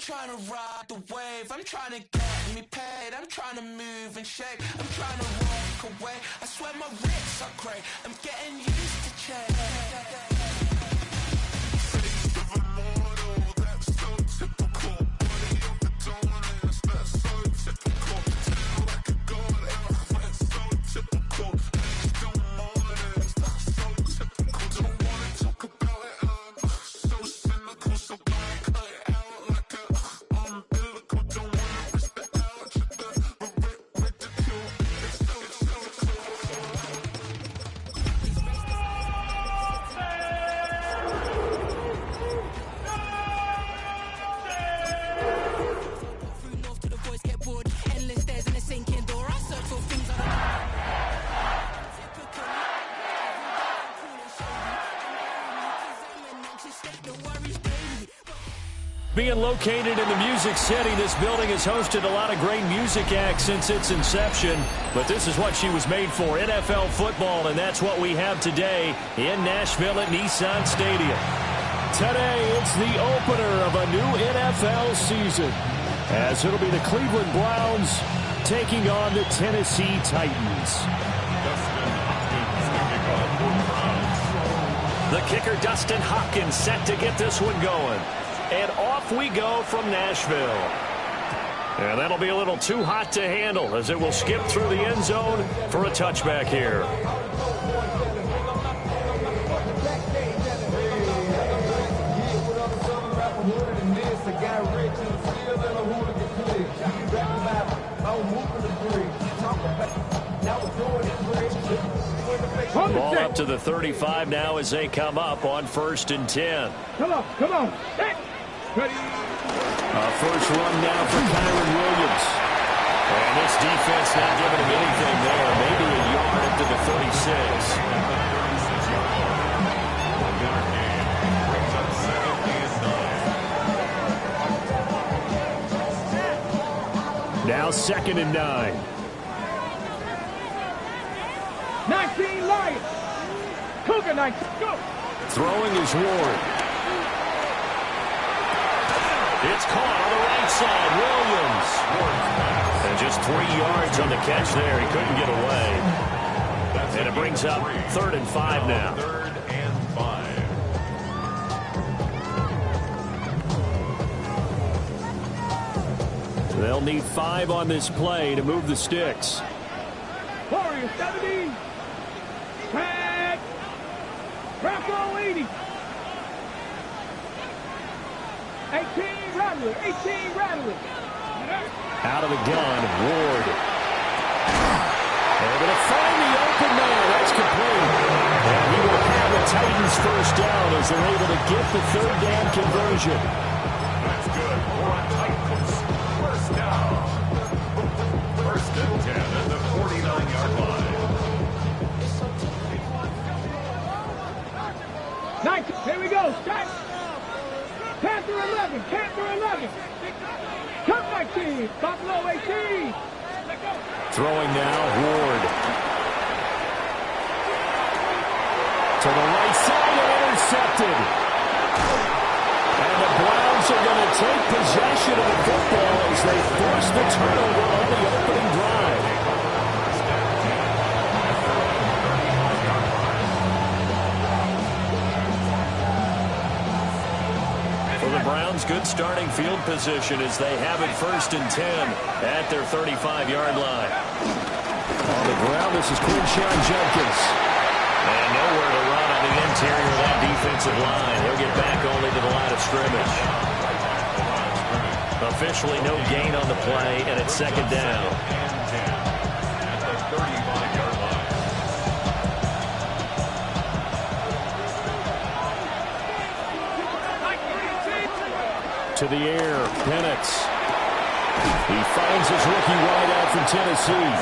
trying to ride the wave, I'm trying to get me paid, I'm trying to move and shake, I'm trying to walk away, I swear my wrists are grey, I'm getting used to change. Face of a mortal, that's so typical, body of the dominance, that's so typical, tell like a god, that's so typical, age don't mornings, that's so typical, don't wanna talk about it, so cynical, so blank, cut it out like a umbilical, don't wanna risk the algebra, but ridicule, it's so cynical. Through north to the boys get bored. Endless stairs in a sinking door. I search for things I don't Being located in the Music City, this building has hosted a lot of great music acts since its inception. But this is what she was made for, NFL football, and that's what we have today in Nashville at Nissan Stadium. Today, it's the opener of a new NFL season, as it'll be the Cleveland Browns taking on the Tennessee Titans. The kicker, Dustin Hopkins, set to get this one going. And off we go from Nashville. And that'll be a little too hot to handle as it will skip through the end zone for a touchback here. Ball up to the 35 now as they come up on 1st and 10. Come on. Hey. Ready. First run now for Kyron Williams. And this defense not giving him anything there. Maybe a yard up to the 36. Now 2nd and 9. 19 Lions. Cougar 19. Go. Throwing is Ward. It's caught on the right side. Williams. And just 3 yards on the catch there. He couldn't get away. And it brings up 3rd and 5 now. 3rd and 5. They'll need 5 on this play to move the sticks. Warrior 70. Tag. Bronco 80. 18 Rattler. 18 Rattler. Out of the gun, Ward. They're going to find the open man. That's complete. And he will have the Titans first down as they're able to get the 3rd down conversion. That's good for a Titans. First down. 1st and 10 at the 49-yard line. 19. Here we go. Strike. Panther 11. Panther 11. Cup 19. Buffalo 18. Throwing now, Ward. To the right side and intercepted. And the Browns are going to take possession of the football as they force the turnover on the opening drive. For the Browns, good starting field position as they have it 1st and 10 at their 35-yard line. On the ground, this is Quinshawn Jenkins. And nowhere to run on the interior of that defensive line. He'll get back only to the line of scrimmage. Officially no gain on the play, and it's 2nd down. At the 35-yard line. To the air, Penix. He finds his rookie wideout from Tennessee.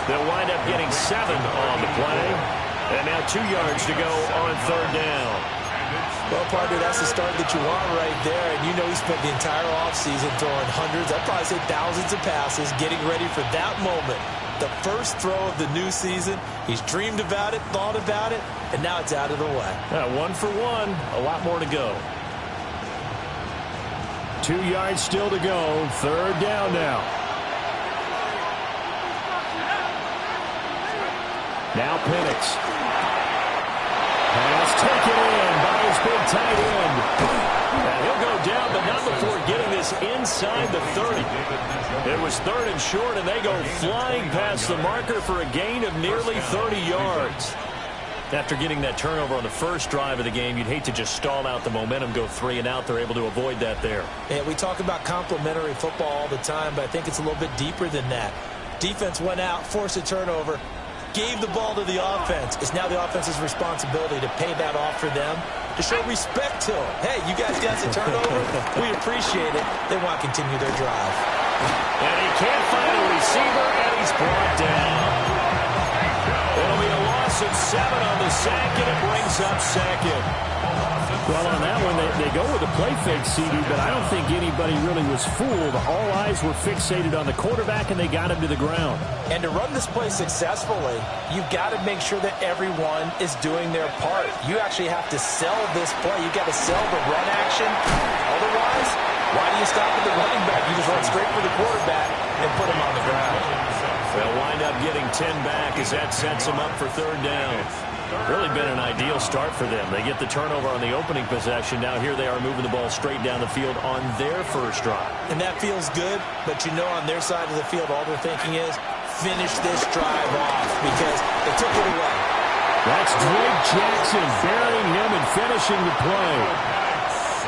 They'll wind up getting 7 on the play. And now 2 yards to go on 3rd down. Well, partner, that's the start that you want right there. And you know he spent the entire offseason throwing hundreds, I'd probably say thousands of passes, getting ready for that moment. The first throw of the new season. He's dreamed about it, thought about it, and now it's out of the way. 1 for 1. A lot more to go. 2 yards still to go. 3rd down now. Now Penix. Pass taken in by his big tight end. And he'll go down, but not before getting this inside the 30. It was 3rd and short, and they go flying past the marker for a gain of nearly 30 yards. After getting that turnover on the first drive of the game, you'd hate to just stall out the momentum, go 3 and out. They're able to avoid that there. Yeah, we talk about complementary football all the time, but I think it's a little bit deeper than that. Defense went out, forced a turnover, gave the ball to the offense. It's now the offense's responsibility to pay that off for them, to show respect to them. Hey, you guys got the turnover. We appreciate it. They want to continue their drive. And he can't find a receiver, and he's brought down. It'll be a loss of 7 on the sack, and it brings up 2nd. Well, on that one, they go with a play fake, CD, but I don't think anybody really was fooled. All eyes were fixated on the quarterback, and they got him to the ground. And to run this play successfully, you've got to make sure that everyone is doing their part. You actually have to sell this play. You've got to sell the run action. Otherwise, why do you stop at the running back? You just run straight for the quarterback and put him on the ground. They'll wind up getting 10 back as that sets them up for 3rd down. Really been an ideal start for them. They get the turnover on the opening possession. Now here they are moving the ball straight down the field on their first drive. And that feels good, but you know on their side of the field, all they're thinking is finish this drive off because they took it away. That's Drake Jackson burying him and finishing the play.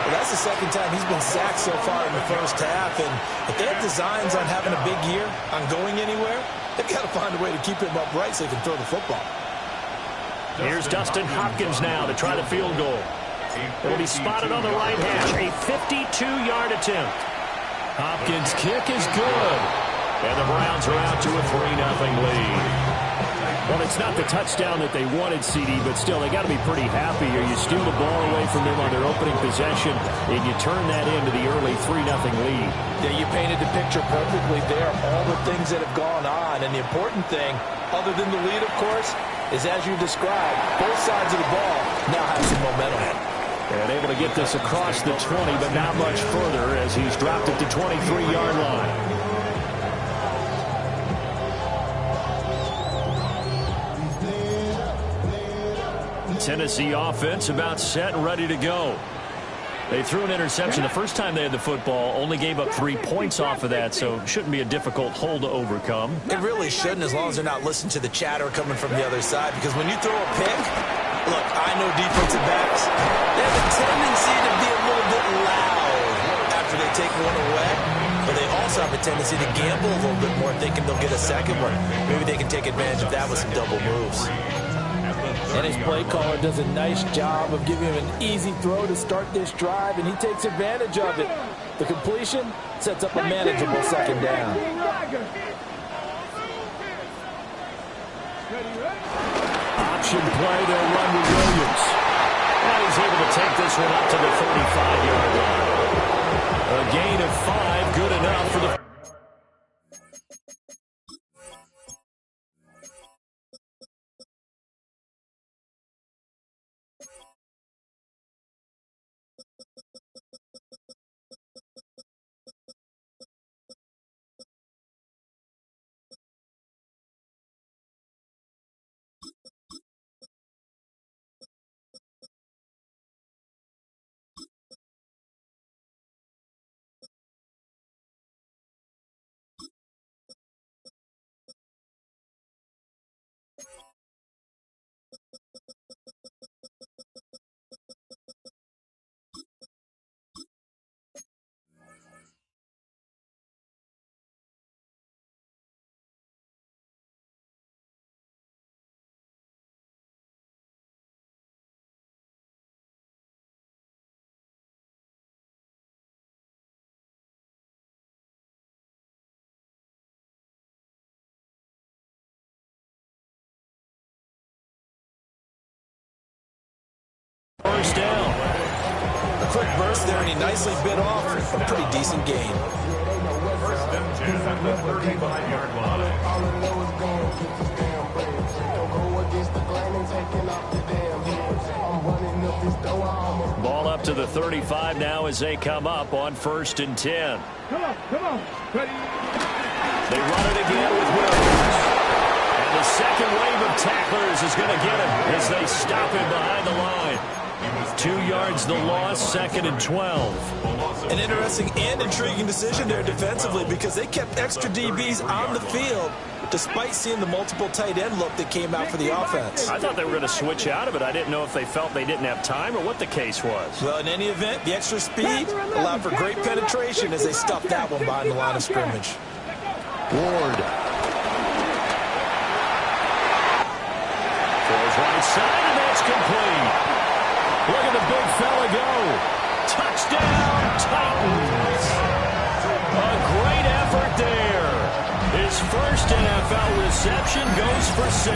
Well, that's the 2nd time he's been sacked so far in the first half. And if they have designs on having a big year, on going anywhere, they've got to find a way to keep him upright so they can throw the football. Here's Dustin Hopkins now to try the field goal. It'll be spotted on the right hash. A 52-yard attempt. Hopkins' kick is good. And the Browns are out to a 3-0 lead. Well, it's not the touchdown that they wanted, CD, but still, they got to be pretty happy here. You steal the ball away from them on their opening possession, and you turn that into the early 3-0 lead. Yeah, you painted the picture perfectly there. All the things that have gone on, and the important thing, other than the lead, of course, is as you described, both sides of the ball now have some momentum. And able to get this across the 20, but not much further as he's dropped it to 23-yard line. Tennessee offense about set and ready to go. They threw an interception the first time they had the football, only gave up 3 points off of that, so shouldn't be a difficult hole to overcome. It really shouldn't, as long as they're not listening to the chatter coming from the other side, because when you throw a pick, look, I know defensive backs, they have a tendency to be a little bit loud after they take one away, but they also have a tendency to gamble a little bit more, thinking they'll get a second one. Maybe they can take advantage of that with some double moves. And his play caller does a nice job of giving him an easy throw to start this drive, and he takes advantage of it. The completion sets up a manageable 2nd down. Option play, they'll run with Williams. And he's able to take this one up to the 35-yard line. A gain of 5, good enough for the... First down. A quick burst there, and he nicely bit off a pretty decent gain. First and 10 at the 35-yard line. All I know is going to get this damn bread. Don't go against the grain Ball up to the 35 now as they come up on 1st and 10. Come on. Ready? They run it again with Williams. And the second wave of tacklers is going to get him as they stop him behind the line. 2 yards the loss, 2nd and 12. An interesting and intriguing decision there defensively because they kept extra DBs on the field despite seeing the multiple tight end look that came out for the offense. I thought they were going to switch out of it. I didn't know if they felt they didn't have time or what the case was. Well, in any event, the extra speed allowed for great penetration as they stuffed that one behind the line of scrimmage. Ward. Throws right side, and that's complete. Look at the big fella go. Touchdown, Titans. A great effort there. His first NFL reception goes for 6.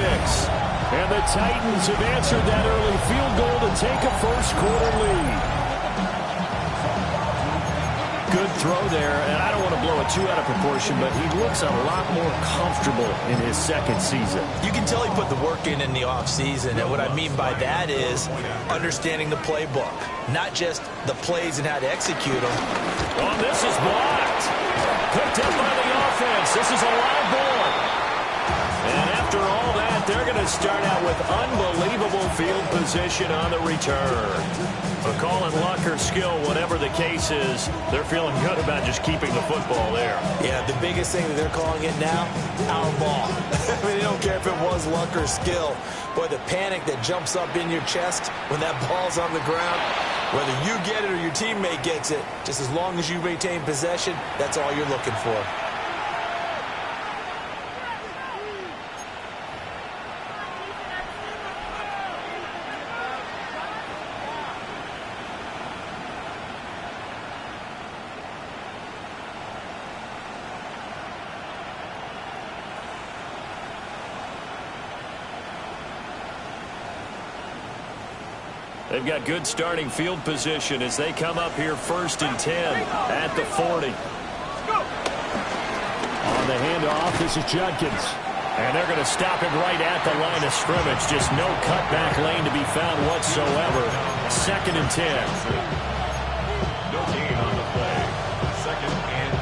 And the Titans have answered that early field goal to take a first-quarter lead. Good throw there, and I don't want to blow it too out of proportion, but he looks a lot more comfortable in his second season. You can tell he put the work in the offseason, and what I mean by that is understanding the playbook, not just the plays and how to execute them. Oh, this is blocked. Picked up by the offense. This is a live ball. And after all that, they're going to start out with unbelievable field position on the return. But call it luck or skill, whatever the case is, they're feeling good about just keeping the football there. Yeah, the biggest thing that they're calling it now, our ball. I mean, they don't care if it was luck or skill. Boy, the panic that jumps up in your chest when that ball's on the ground, whether you get it or your teammate gets it, just as long as you maintain possession, that's all you're looking for. They've got good starting field position as they come up here 1st and 10 at the 40. On the handoff, this is Judkins. And they're going to stop him right at the line of scrimmage. Just no cutback lane to be found whatsoever. 2nd and 10. No gain on the play. 2nd and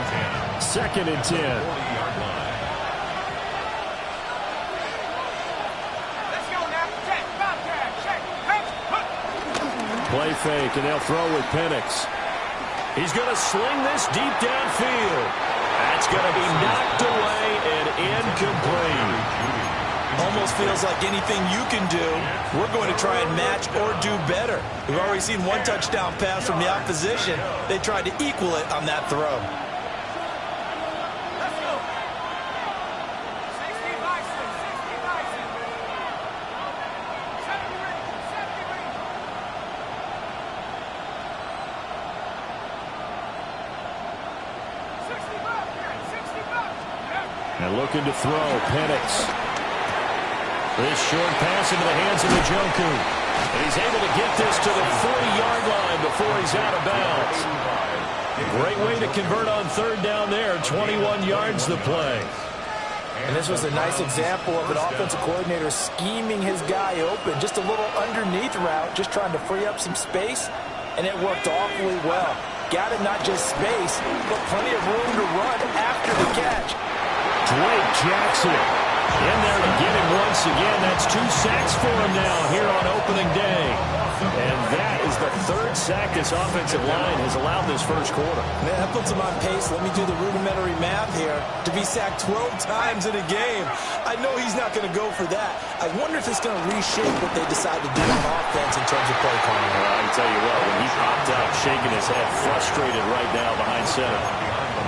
10. 2nd and 10. 40-yard line. Play fake, and they'll throw with Penix. He's going to sling this deep downfield. That's going to be knocked away and incomplete. Almost feels like anything you can do, we're going to try and match or do better. We've already seen one touchdown pass from the opposition. They tried to equal it on that throw. And looking to throw, Penix. This short pass into the hands of Njoku. And he's able to get this to the 40-yard line before he's out of bounds. Great way to convert on 3rd down there. 21 yards the play. And this was a nice example of an offensive coordinator scheming his guy open. Just a little underneath route, just trying to free up some space. And it worked awfully well. Got him not just space, but plenty of room to run after the catch. Drake Jackson in there to get him once again. That's 2 sacks for him now here on opening day. And that is the 3rd sack this offensive line has allowed this first quarter. Man, that puts him on pace. Let me do the rudimentary math here. To be sacked 12 times in a game, I know he's not going to go for that. I wonder if it's going to reshape what they decide to do on offense in terms of play calling. Well, I can tell you what, when he popped out shaking his head, frustrated right now behind center.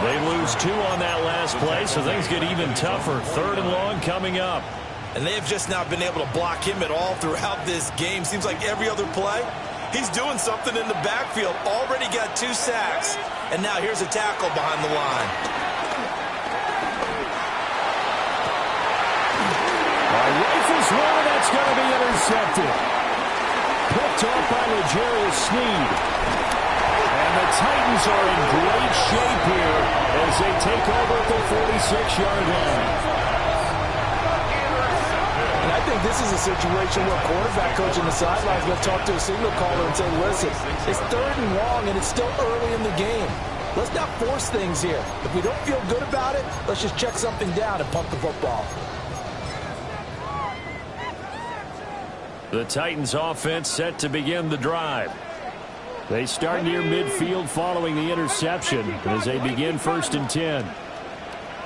They lose 2 on that last play, so things get even tougher. 3rd and long coming up. And they have just not been able to block him at all throughout this game. Seems like every other play, he's doing something in the backfield. Already got 2 sacks, and now here's a tackle behind the line. Rifles one, that's going to be intercepted. Picked off by L'Jarius Sneed. And the Titans are in great shape here as they take over at the 46-yard line. And I think think this is a situation where quarterback coach on the sideline is going to talk to a signal caller and say, listen, it's 3rd and long, and it's still early in the game. Let's not force things here. If we don't feel good about it, let's just check something down and punt the football. The Titans offense set to begin the drive. They start near midfield following the interception as they begin 1st and 10.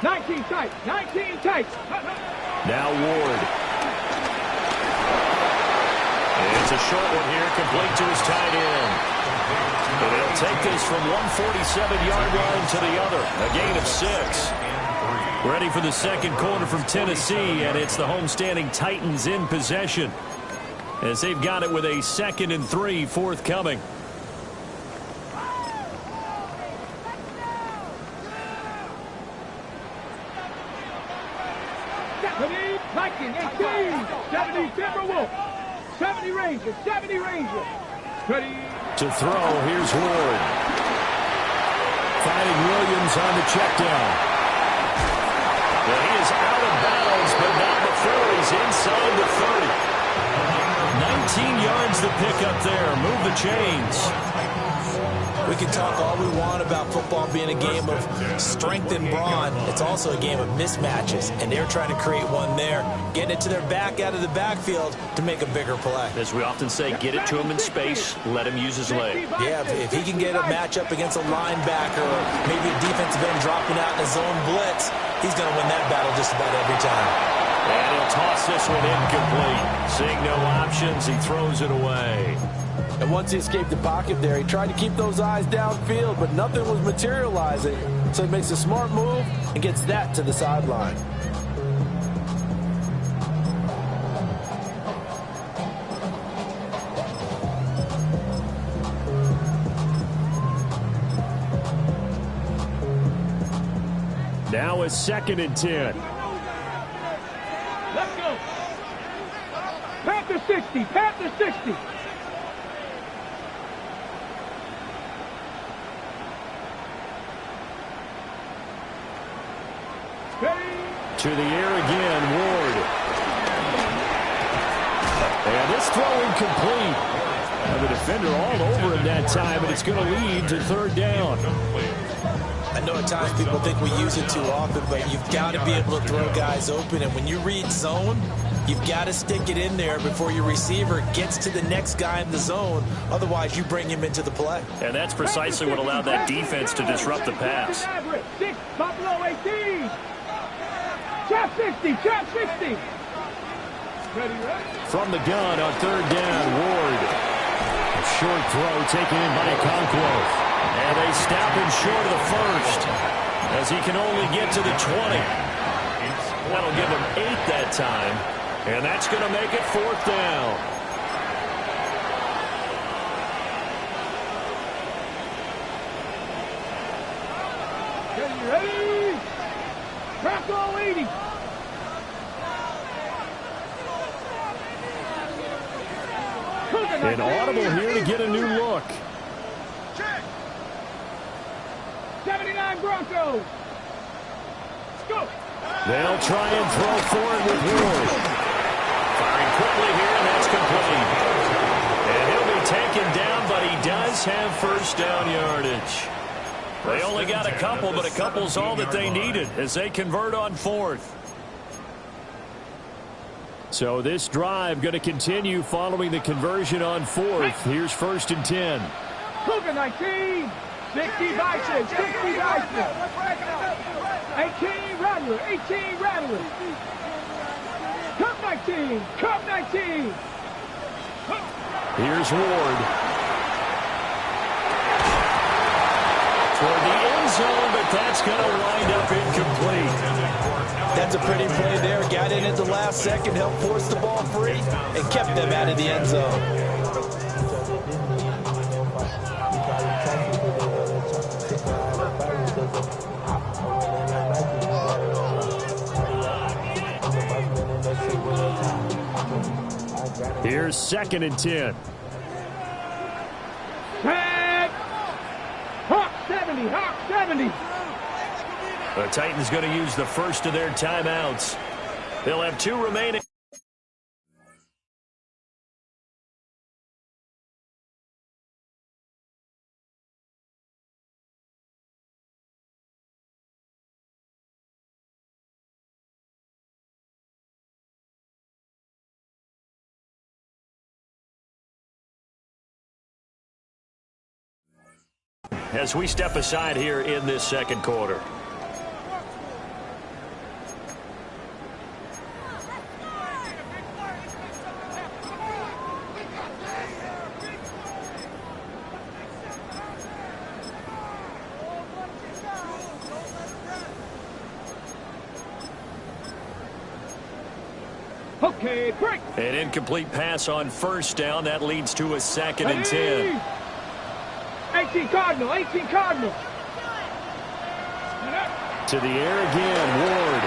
19 tight, 19 tight. Now Ward. It's a short one here, complete to his tight end. And they'll take this from 147-yard line to the other, a gain of 6. Ready for the second quarter from Tennessee, and it's the homestanding Titans in possession as they've got it with a 2nd and 3 forthcoming. Viking 18, 70 Timberwolf, 70 Rangers, 70 Rangers. Ready. To throw, here's Ward. Finding Williams on the check down. Well, he is out of bounds, but not before he's inside the 30. 19 yards to pick up there. Move the chains. We can talk all we want about football being a game of strength and brawn. It's also a game of mismatches, and they're trying to create one there, getting it to their back out of the backfield to make a bigger play. As we often say, get it to him in space, let him use his leg. Yeah, if he can get a matchup against a linebacker or maybe a defensive end dropping out in a zone blitz, he's going to win that battle just about every time. And he'll toss this one incomplete. Seeing no options, he throws it away. And once he escaped the pocket there, he tried to keep those eyes downfield, but nothing was materializing. So he makes a smart move and gets that to the sideline. Now it's 2nd and 10. Let's go. Panther 60, Panther 60. To the air again, Ward. And this throw incomplete. And the defender all over him that time, and it's going to lead to 3rd down. I know at times people think we use it too often, but you've got to be able to throw guys open. And when you read zone, you've got to stick it in there before your receiver gets to the next guy in the zone. Otherwise, you bring him into the play. And that's precisely what allowed that defense to disrupt the pass. 6, Buffalo 18. Trap 60, trap 60. Ready. From the gun on 3rd down, Ward. A short throw taken in by Conquo. And they stop him short of the 1st as he can only get to the 20. That'll give him 8 that time. And that's going to make it 4th down. Ready? Crack all 80. An audible here to get a new look. 79 Broncos. Let's go. They'll try and throw for it with Ward. Firing quickly here, and that's complete. And he'll be taken down, but he does have 1st down yardage. They only got a couple, but a couple's all that they needed as they convert on 4th. So this drive going to continue following the conversion on 4th. Here's 1st and 10. Cougar 19. 60 Bison, 60 Bison. 18 Rattler, 18 Rattler. Cup 19, Cup 19. Here's Ward. Toward the end zone, but that's going to wind up incomplete. That's a pretty play there. Got in at the last second, helped force the ball free, and kept them out of the end zone. Here's 2nd and 10. Tag. Hawk 70, Hawk 70. The Titans going to use the first of their timeouts. They'll have 2 remaining. as we step aside here in this second quarter. Okay, break. An incomplete pass on first down. That leads to a 2nd and 10. 18 Cardinal, 18 Cardinal. To the air again, Ward.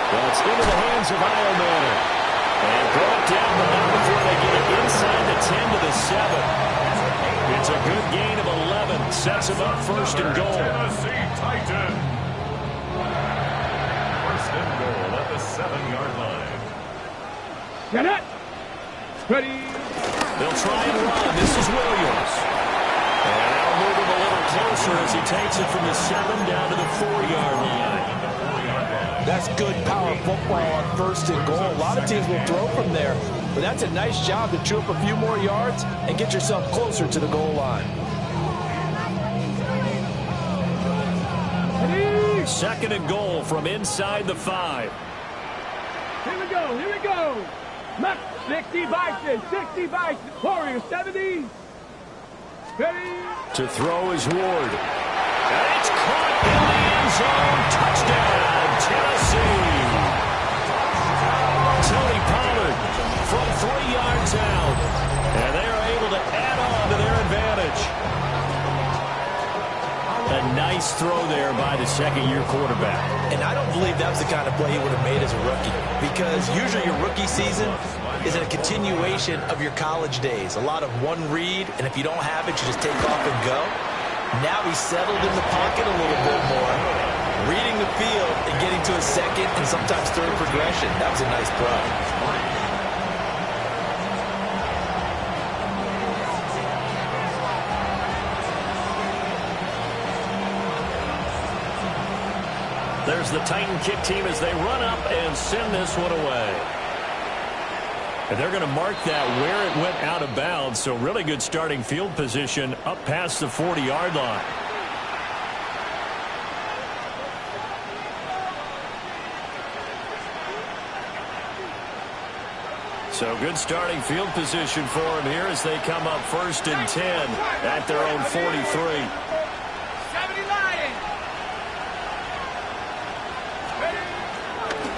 That's into the hands of Iomanner. And brought down, but not before they get it inside the 10 to the 7. It's a good gain of 11. Sets them up 1st and goal. Tennessee Titan. 1st and goal at the 7-yard line. Get it. Ready. They'll try and run. This is Williams. And they'll move him a little closer as he takes it from the 7 down to the 4-yard line. That's good power football on 1st and goal. A lot of teams will throw from there, but that's a nice job to chew up a few more yards and get yourself closer to the goal line. Ready. 2nd and goal from inside the 5. Here we go, here we go. Left, 60 Bison, 60 Bison. Warriors, 70. Ready. To throw is Ward. And it's caught in the end zone. Touchdown, Tennessee. Tony Pollard from 3 yards out. And they are able to add on to their advantage. A nice throw there by the 2nd-year quarterback. And I don't believe that was the kind of play he would have made as a rookie, because usually your rookie season is a continuation of your college days. A lot of one read, and if you don't have it, you just take off and go. Now he's settled in the pocket a little bit more, reading the field and getting to a 2nd and sometimes 3rd progression. That was a nice throw. There's the Titan kick team as they run up and send this one away. And they're going to mark that where it went out of bounds, so really good starting field position up past the 40-yard line. So good starting field position for them here as they come up 1st and 10 at their own 43.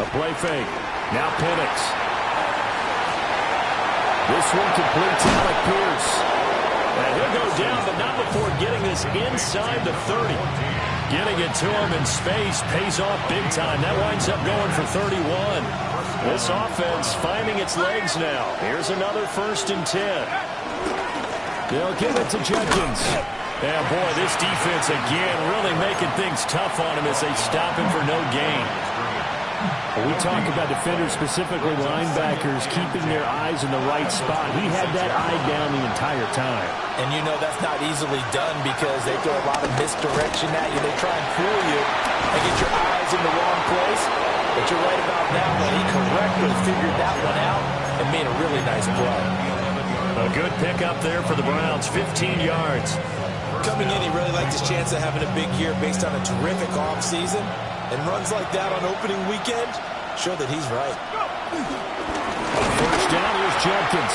A play fake. Now Penix. This one complete to Alec Pierce. And he'll go down, but not before getting this inside the 30. Getting it to him in space pays off big time. That winds up going for 31. This offense finding its legs now. Here's another 1st and 10. They'll give it to Judkins. Yeah, boy, this defense again really making things tough on him as they stop him for no gain. We talk about defenders, specifically linebackers, keeping their eyes in the right spot. He had that eye down the entire time. And you know that's not easily done because they throw a lot of misdirection at you. They try and fool you and get your eyes in the wrong place. But you're right about that one. He correctly figured that one out and made a really nice play. A good pickup there for the Browns, 15 yards. Coming in, he really liked his chance of having a big year based on a terrific offseason. And runs like that on opening weekend show that he's right. 1st down, here's Judkins.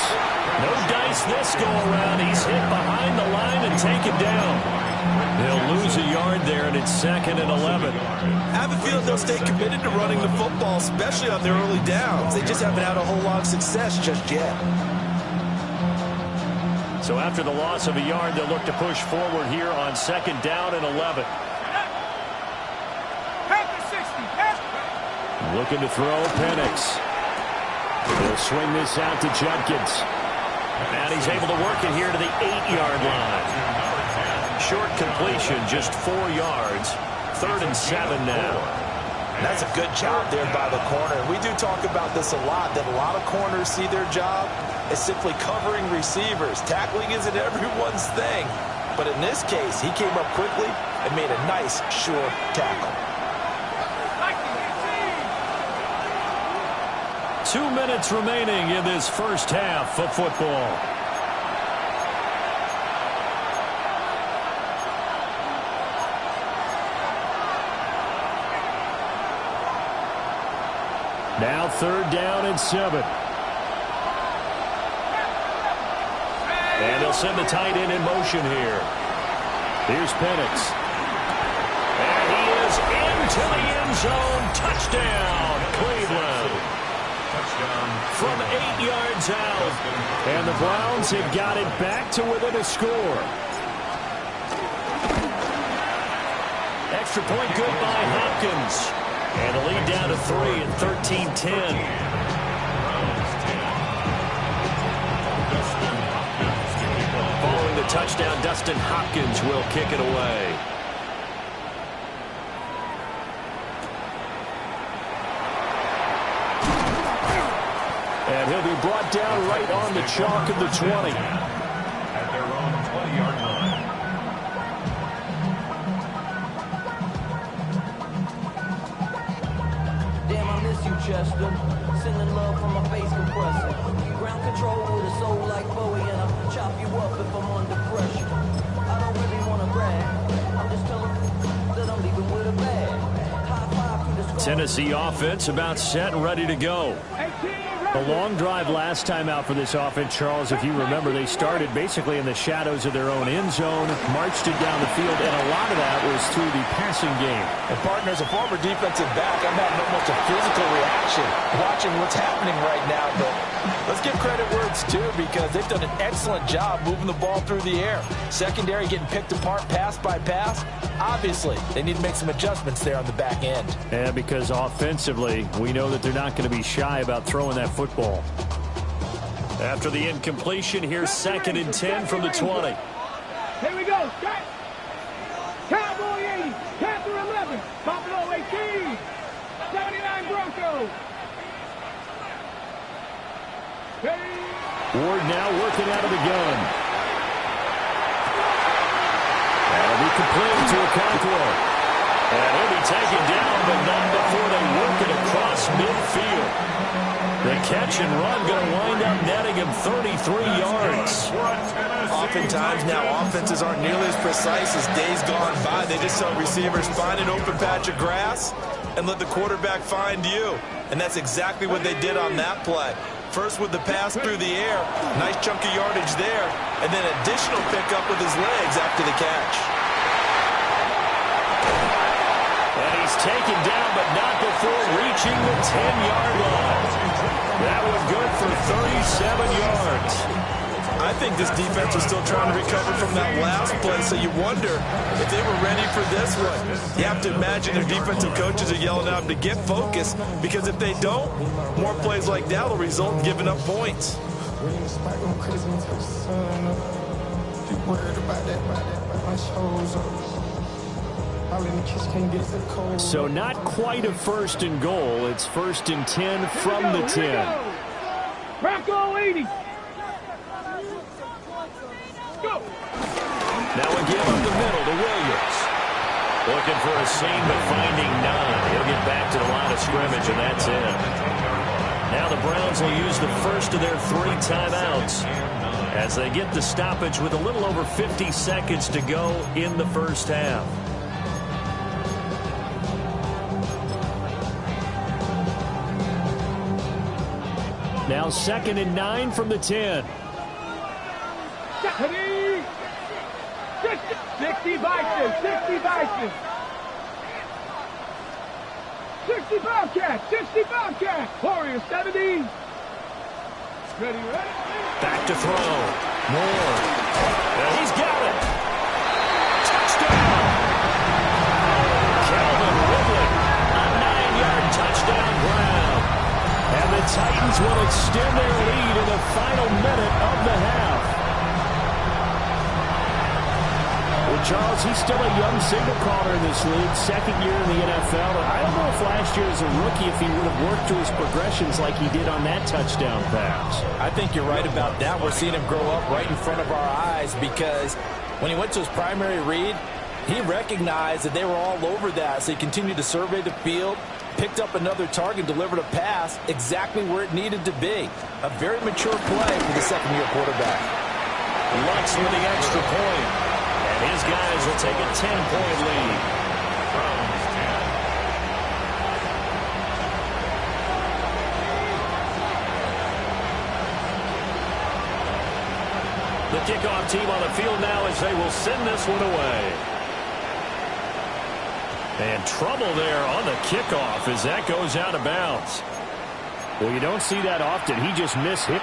No dice this go-around. He's hit behind the line and taken down. They'll lose a yard there, and it's 2nd and 11. I have a feeling they'll stay committed to running the football, especially on their early downs. They just haven't had a whole lot of success just yet. So after the loss of a yard, they'll look to push forward here on 2nd down and 11. Looking to throw, Penix. He'll swing this out to Judkins. And he's able to work it here to the 8-yard line. Short completion, just 4 yards. 3rd and 7 now. That's a good job there by the corner. We do talk about this a lot, that a lot of corners see their job as simply covering receivers. Tackling isn't everyone's thing. But in this case, he came up quickly and made a nice, sure tackle. 2 minutes remaining in this first half of football. Now 3rd down and 7. And they'll send the tight end in motion here. Here's Penix. And he is into the end zone. Touchdown, Cleveland. From 8 yards out. And the Browns have got it back to within a score. Extra point good by Hopkins. And the lead down to 3 at 13-10. Following the touchdown, Dustin Hopkins will kick it away. And he'll be brought down right on the chalk of the 20. At their own 20-yard line. Damn, I miss you, Chester. Sending love from my face compressor. Ground control with a soul like Bowie, and I'll chop you up if I'm under pressure. I don't really want to brag. I'm just telling that I'm leaving with a bag. High five to the score. Tennessee offense about set and ready to go. A long drive last time out for this offense, Charles. If you remember, they started basically in the shadows of their own end zone, marched it down the field, and a lot of that was through the passing game. And, partner, as a former defensive back, I'm having almost a physical reaction watching what's happening right now. But let's give credit where it's due, because they've done an excellent job moving the ball through the air. Secondary getting picked apart pass by pass. Obviously, they need to make some adjustments there on the back end. And because offensively, we know that they're not going to be shy about throwing that football. After the incompletion, here's 2nd and 10 from the 20. Here we go. Start. Cowboy 80. Panther 11. Buffalo 18. 79 Broncos. Ward now working out of the gun. That'll be complete to Okonkwo. And he'll be taken down, but not before they work it across midfield. The catch and run going to wind up netting him 33 yards. Oftentimes now offenses aren't nearly as precise as days gone by. They just tell receivers, find an open patch of grass and let the quarterback find you. And that's exactly what they did on that play. First with the pass through the air, nice chunk of yardage there, and then additional pickup with his legs after the catch. And he's taken down, but not before reaching the 10-yard line. That was good for 37 yards. I think this defense was still trying to recover from that last play, so you wonder if they were ready for this one. You have to imagine their defensive coaches are yelling at them to get focused, because if they don't, more plays like that will result in giving up points. So not quite a 1st and goal. It's 1st and 10 from the 10. Bronco 80. Go. Now again up the middle to Williams. Looking for a seam, but finding none. He'll get back to the line of scrimmage, and that's it. Now the Browns will use the first of their 3 timeouts as they get the stoppage with a little over 50 seconds to go in the first half. Now 2nd and 9 from the 10. 60 Bison, 60 Bison. 60 Bobcats, 60 Bobcats. Warriors 70. Ready. Back to throw. Moore. And he's got it. Touchdown. Calvin Ridley. A 9-yard touchdown ground. And the Titans will extend their lead in the final minute of the half. Well, Charles, he's still a young signal caller in this league, 2nd year in the NFL. And I don't know if last year as a rookie, if he would have worked through his progressions like he did on that touchdown pass. I think you're right about that. We're seeing him grow up right in front of our eyes, because when he went to his primary read, he recognized that they were all over that. So he continued to survey the field, picked up another target, delivered a pass exactly where it needed to be. A very mature play for the 2nd-year quarterback. Lutz with the extra point. And his guys will take a 10-point lead. kickoff team on the field now as they will send this one away. And trouble there on the kickoff as that goes out of bounds. Well, you don't see that often. He just mishit.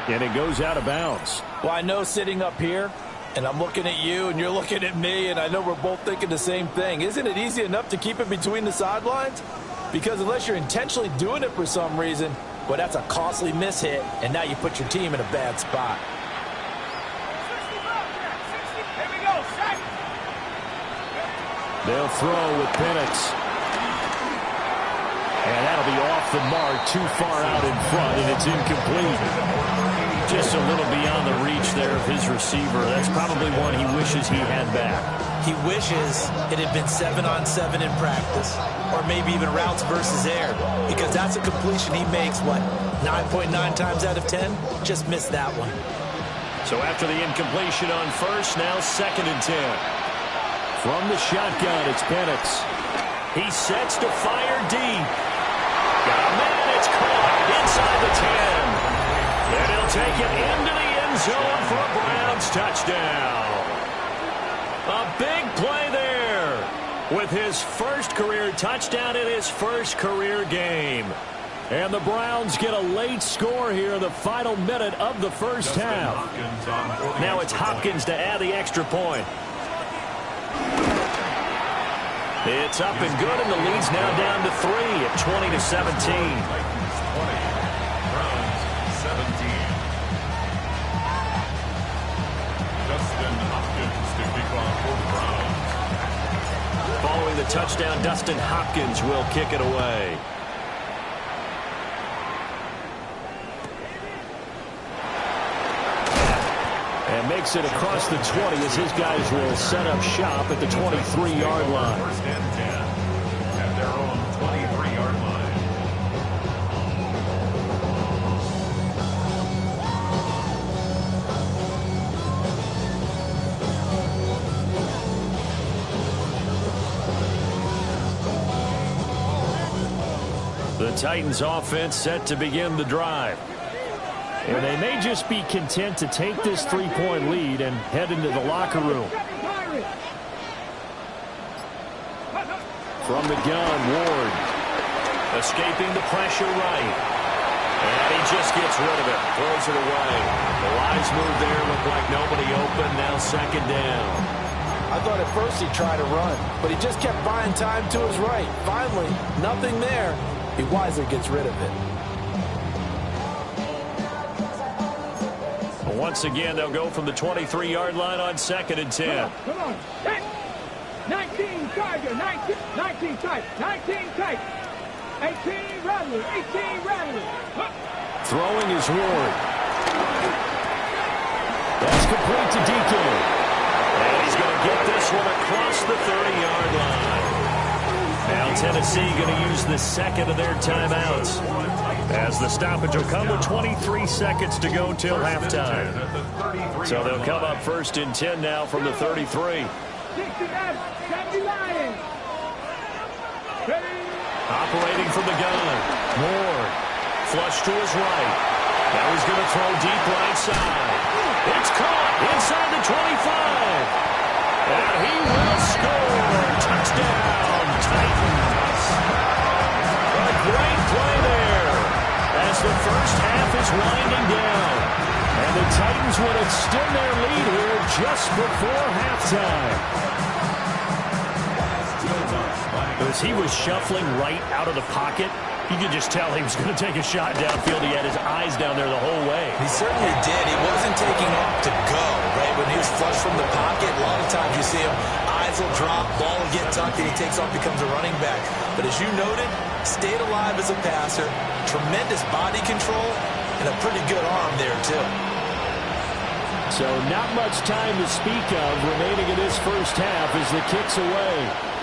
And it goes out of bounds. Well, I know sitting up here, and I'm looking at you, and you're looking at me, and I know we're both thinking the same thing. Isn't it easy enough to keep it between the sidelines? Because unless you're intentionally doing it for some reason, well, that's a costly mishit, and now you put your team in a bad spot. They'll throw with Penix. And that'll be off the mark, too far out in front, and it's incomplete. Just a little beyond the reach there of his receiver. That's probably one he wishes he had back. He wishes it had been 7-on-7 in practice, or maybe even routes versus air, because that's a completion he makes, 9.9 times out of 10? Just missed that one. So after the incompletion on first, now 2nd and 10. From the shotgun, it's Penix. He sets to fire deep. Got a man, it's caught inside the 10. And he'll take it into the end zone for a Browns touchdown. A big play there with his first career touchdown in his first career game. And the Browns get a late score here in the final minute of the first half. Now it's Hopkins to add the extra point. It's up and good, and the lead's now down to 3 at 20-17. Browns 17. Dustin Hopkins to kick off for the Browns. Following the touchdown, Dustin Hopkins will kick it away. And makes it across the 20 as his guys will set up shop at the 23-yard line. 1st and 10 at their own 23-yard line. The Titans offense set to begin the drive. And they may just be content to take this 3-point lead and head into the locker room. From the gun, Ward. Escaping the pressure right. And he just gets rid of it. Throws it away. The wise move there looked like nobody open. Now 2nd down. I thought at first he tried to run, but he just kept buying time to his right. Finally, nothing there. He wisely gets rid of it. Once again, they'll go from the 23-yard line on 2nd and 10. Come on. 19 Tiger, 19 tight, 19 tight. 18 Rattler, 18 Rattler. Throwing is Ward. That's complete to DK. And he's going to get this one across the 30-yard line. Now Tennessee going to use the 2nd of their timeouts, as the stoppage will come with 23 seconds to go till halftime. So they'll come up 1st and 10 now from the 33. 69, 70 Lions. Operating from the gun. Ward. Flush to his right. Now he's going to throw deep right side. It's caught inside the 25. And he will score. Touchdown, Titans. A great play there as the first half is winding down. And the Titans would extend their lead here just before halftime. As he was shuffling right out of the pocket, You could just tell he was going to take a shot downfield. He had his eyes down there the whole way. He certainly did. He wasn't taking off to go, right? When he was flush from the pocket, a lot of times you see him, eyes will drop, ball will get tucked, and he takes off, becomes a running back. But as you noted, stayed alive as a passer, tremendous body control, and a pretty good arm there, too. So not much time to speak of remaining in this first half as the kick's away.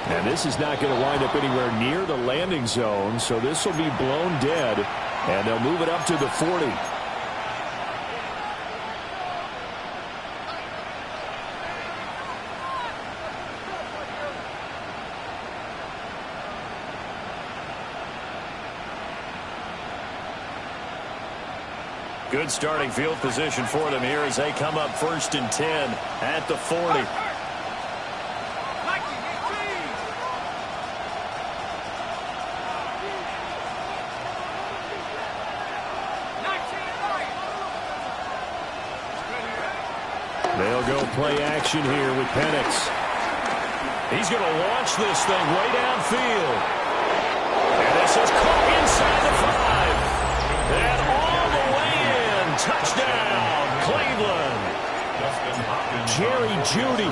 And this is not going to wind up anywhere near the landing zone, so this will be blown dead, and they'll move it up to the 40. Good starting field position for them here as they come up 1st and 10 at the 40. They'll go play action here with Penix. He's going to launch this thing way downfield. And this is caught inside the 5. And all the way in. Touchdown, Cleveland. Jerry Jeudy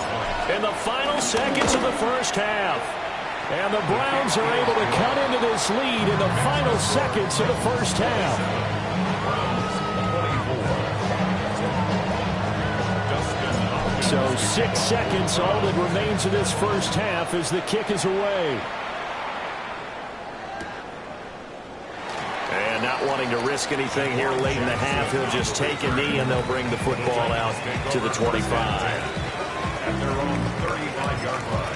in the final seconds of the first half. And the Browns are able to cut into this lead in the final seconds of the first half. So 6 seconds, all that remains of this first half as the kick is away. And not wanting to risk anything here late in the half, he'll just take a knee and they'll bring the football out to the 25. At their own 35-yard line.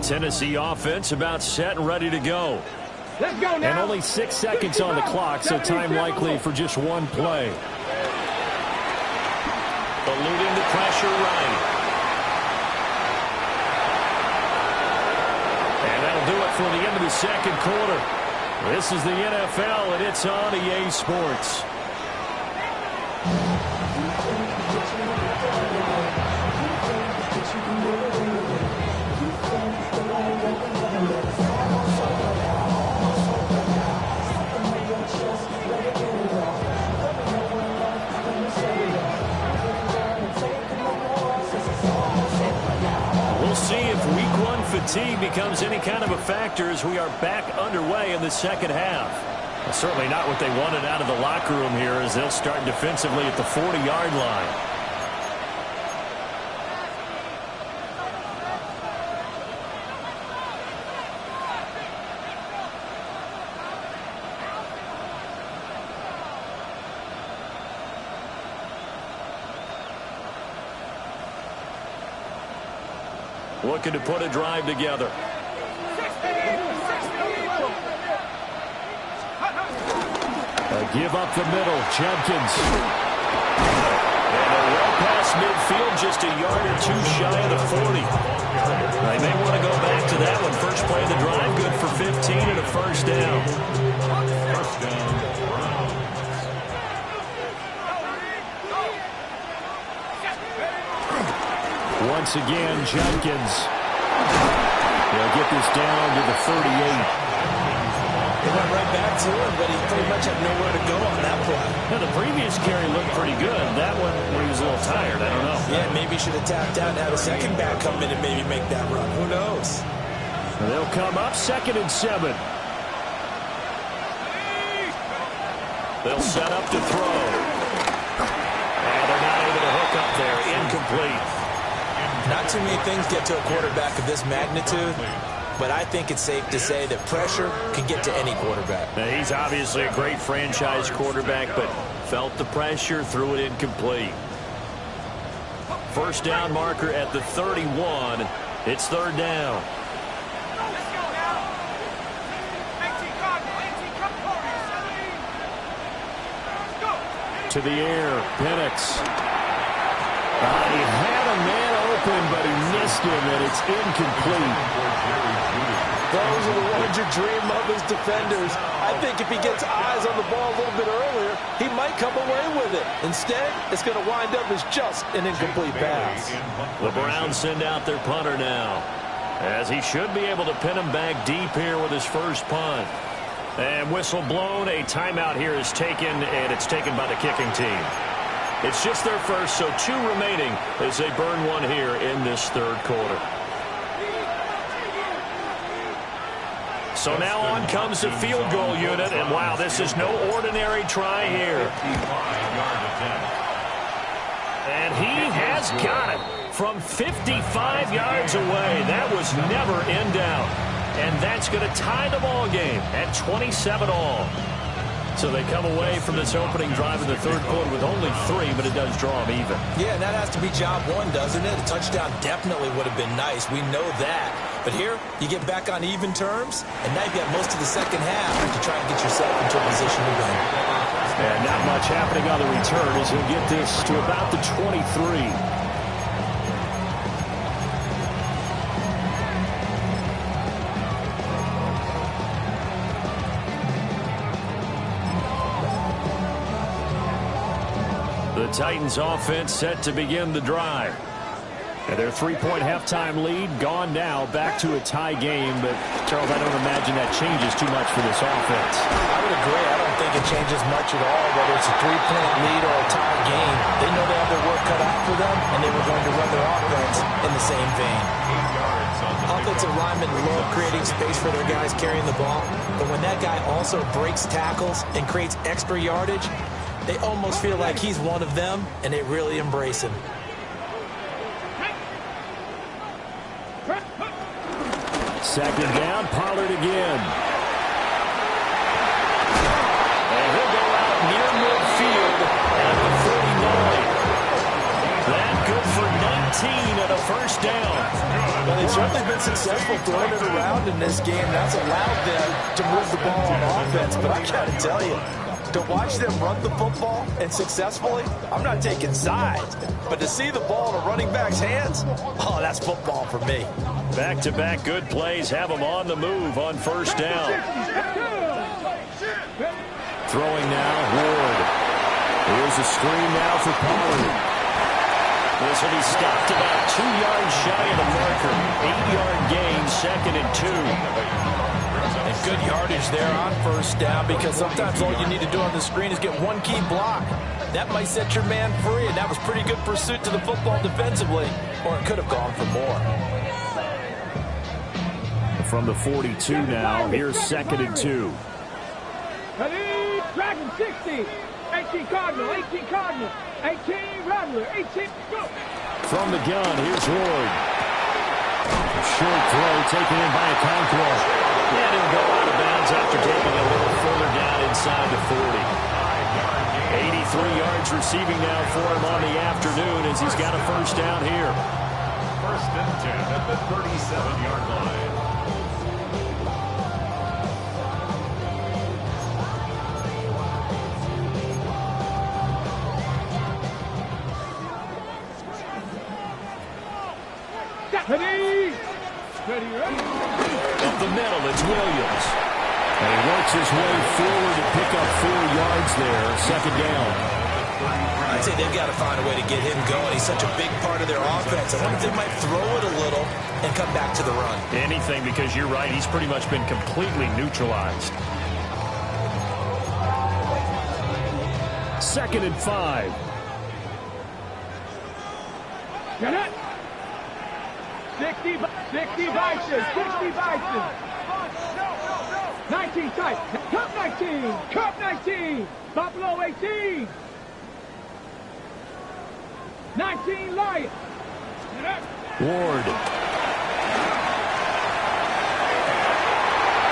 Tennessee offense about set and ready to go. Let's go now. And only 6 seconds on the clock, so time likely for just one play. Eluding the pressure right. And that'll do it for the end of the second quarter. This is the NFL, and it's on EA Sports. Fatigue becomes any kind of a factor as we are back underway in the second half. Well, certainly not what they wanted out of the locker room here as they'll start defensively at the 40-yard line. Looking to put a drive together. Give up the middle, Jenkins. And a well past midfield, just a yard or two shy of the 40. They may want to go back to that one. First play of the drive, good for 15 and a first down. First down, Browns. Once again, Jenkins. They'll get this down to the 38. He went right back to him, but he pretty much had nowhere to go on that play. Now, the previous carry looked pretty good. That one, when he was a little tired, I don't know. Yeah, maybe he should have tapped out and had a second back come in and maybe make that run. Who knows? They'll come up 2nd and 7. They'll set up to throw. And they're not able to hook up there. Incomplete. Not too many things get to a quarterback of this magnitude, but I think it's safe to say that pressure can get to any quarterback. Now, he's obviously a great franchise quarterback, but felt the pressure, threw it incomplete. First down marker at the 31. It's 3rd down. to the air. Penix. He had a man open, but he missed him, and it's incomplete. Those are the ones you dream of as defenders. I think if he gets eyes on the ball a little bit earlier, he might come away with it. Instead, it's going to wind up as just an incomplete pass. The Browns send out their punter now, as he should be able to pin him back deep here with his first punt. And whistle blown, a timeout here is taken, and it's taken by the kicking team. It's just their first, so 2 remaining as they burn one here in this third quarter. So now on comes the field goal unit, and wow, this is no ordinary try here. And he has got it from 55 yards away. That was never in doubt. And that's going to tie the ball game at 27 all. So they come away from this opening drive in the third quarter with only 3, but it does draw them even. Yeah, and that has to be job 1, doesn't it? A touchdown definitely would have been nice. We know that. But here, you get back on even terms, and now you've got most of the second half to try and get yourself into a position to win. And not much happening on the return as he'll get this to about the 23. The Titans offense set to begin the drive. And their 3-point halftime lead gone now, back to a tie game. But, Charles, I don't imagine that changes too much for this offense. I would agree. I don't think it changes much at all, whether it's a 3-point lead or a tie game. They know they have their work cut out for them, and they were going to run their offense in the same vein. Offensive linemen love creating space for their guys carrying the ball. But when that guy also breaks tackles and creates extra yardage, they almost feel like he's one of them, and they really embrace him. Second down, Pollard again. And he'll go out near midfield at the 49. That good for 19 and a first down. Well, they've certainly been successful throwing it around in this game. That's allowed them to move the ball on offense. But I got to tell you, to watch them run the football and successfully, I'm not taking sides. But to see the ball in a running back's hands, oh, that's football for me. Back-to-back good plays have them on the move on first down. Throwing now, Ward. Here's a screen now for Pollard. This will be stopped about 2 yards shy of the marker. 8-yard gain, 2nd and 2. And good yardage there on first down, because sometimes all you need to do on the screen is get one key block. That might set your man free, and that was pretty good pursuit to the football defensively, or it could have gone for more. From the 42 now, here's 2nd and 2. Dragon 60. 18 Cardinal, 18 Cardinal, 18 Rattler, 18 go. From the gun, here's Ward. A short throw taken in by Okonkwo. And he'll go out of bounds after taking a little further down inside the 40. 83 yards receiving now for him on the afternoon as he's got a first down here. First and 10 at the 37-yard line. Up the middle, it's Williams. And he works his way forward to pick up 4 yards there. 2nd down. I'd say they've got to find a way to get him going. He's such a big part of their offense. I wonder if they might throw it a little and come back to the run. Anything, because you're right, he's pretty much been completely neutralized. 2nd and 5. Get it. 60 Bison, 60 Bison. 19 tight. Cup 19, Cup 19. Buffalo 18. 19 Lions. Ward.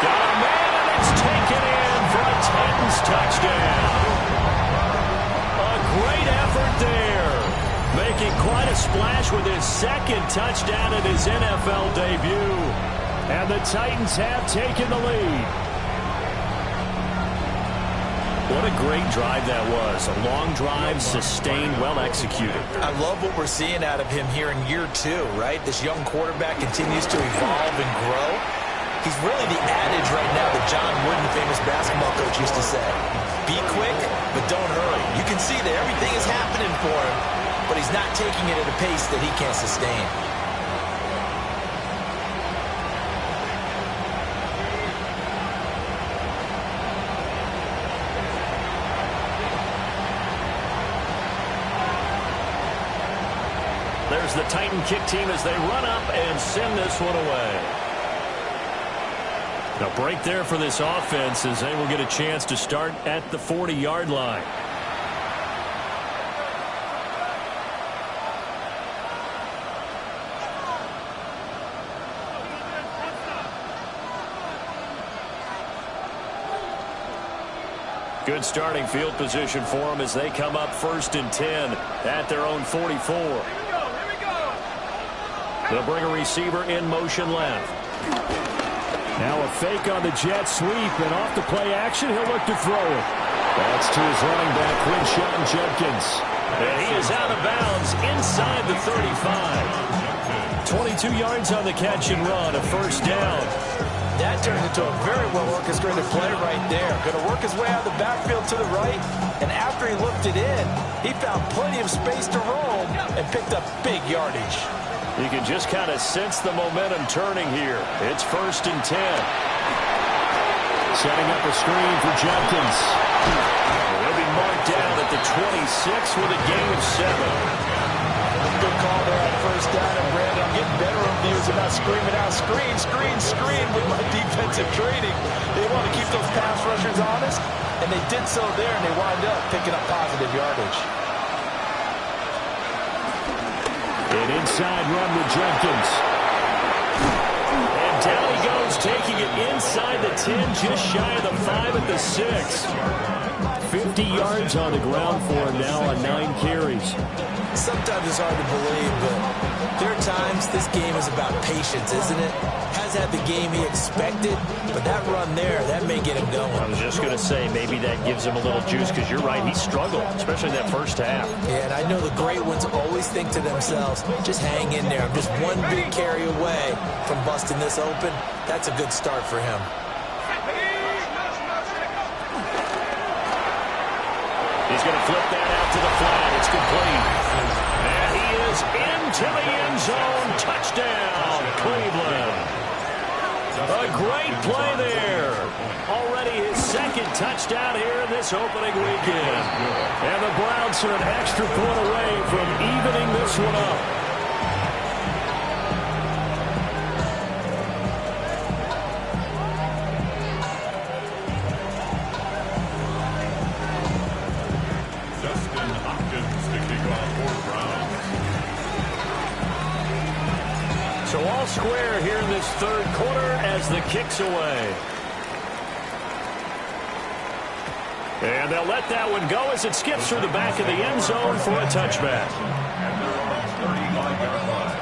Got a man, and it's taken in for a Titans touchdown. A great effort there. Making quite a splash with his 2nd touchdown in his NFL debut. And the Titans have taken the lead. What a great drive that was. A long drive, sustained, well executed. I love what we're seeing out of him here in year 2, right? This young quarterback continues to evolve and grow. He's really the adage right now that John Wooden, famous basketball coach, used to say. Be quick, but don't hurry. You can see that everything is happening for him, but he's not taking it at a pace that he can't sustain. There's the Titan kick team as they run up and send this one away. A break there for this offense as they will get a chance to start at the 40-yard line. Good starting field position for them as they come up 1st and 10 at their own 44. They'll bring a receiver in motion left. Now a fake on the jet sweep, and off the play action, he'll look to throw it. That's to his running back, Quinshon Judkins. And he is out of bounds inside the 35. 22 yards on the catch and run, a 1st down. That turns into a very well-orchestrated play right there. Going to work his way out of the backfield to the right, and after he looked it in, he found plenty of space to roam and picked up big yardage. You can just kind of sense the momentum turning here. It's 1st and 10. Setting up a screen for Judkins. He'll be marked down at the 26 with a gain of 7. Good call there on 1st down, and Brandon, I'm getting better reviews about screaming out, screen, screen, screen with my defensive training. They want to keep those pass rushers honest, and they did so there, and they wind up picking up positive yardage. An inside run with Judkins. And down he goes, taking it inside the 10, just shy of the 5 at the 6. 50 yards on the ground for him now on 9 carries. Sometimes it's hard to believe, but there are times this game is about patience, isn't it? Has had the game he expected, but that run there, that may get him going. I was just going to say, maybe that gives him a little juice, because you're right, he struggled, especially that 1st half. Yeah, and I know the great ones always think to themselves, just hang in there. I'm just one big carry away from busting this open. That's a good start for him. He's going to flip that out to the flat. It's complete. And he is into the end zone. Touchdown, Cleveland. A great play there. Already his 2nd touchdown here in this opening weekend. And the Browns are an extra point away from evening this one up. So all square here in this 3rd quarter as the kick's away. And they'll let that one go as it skips through the back of the end zone for a touchback. And they're on the 39-yard line.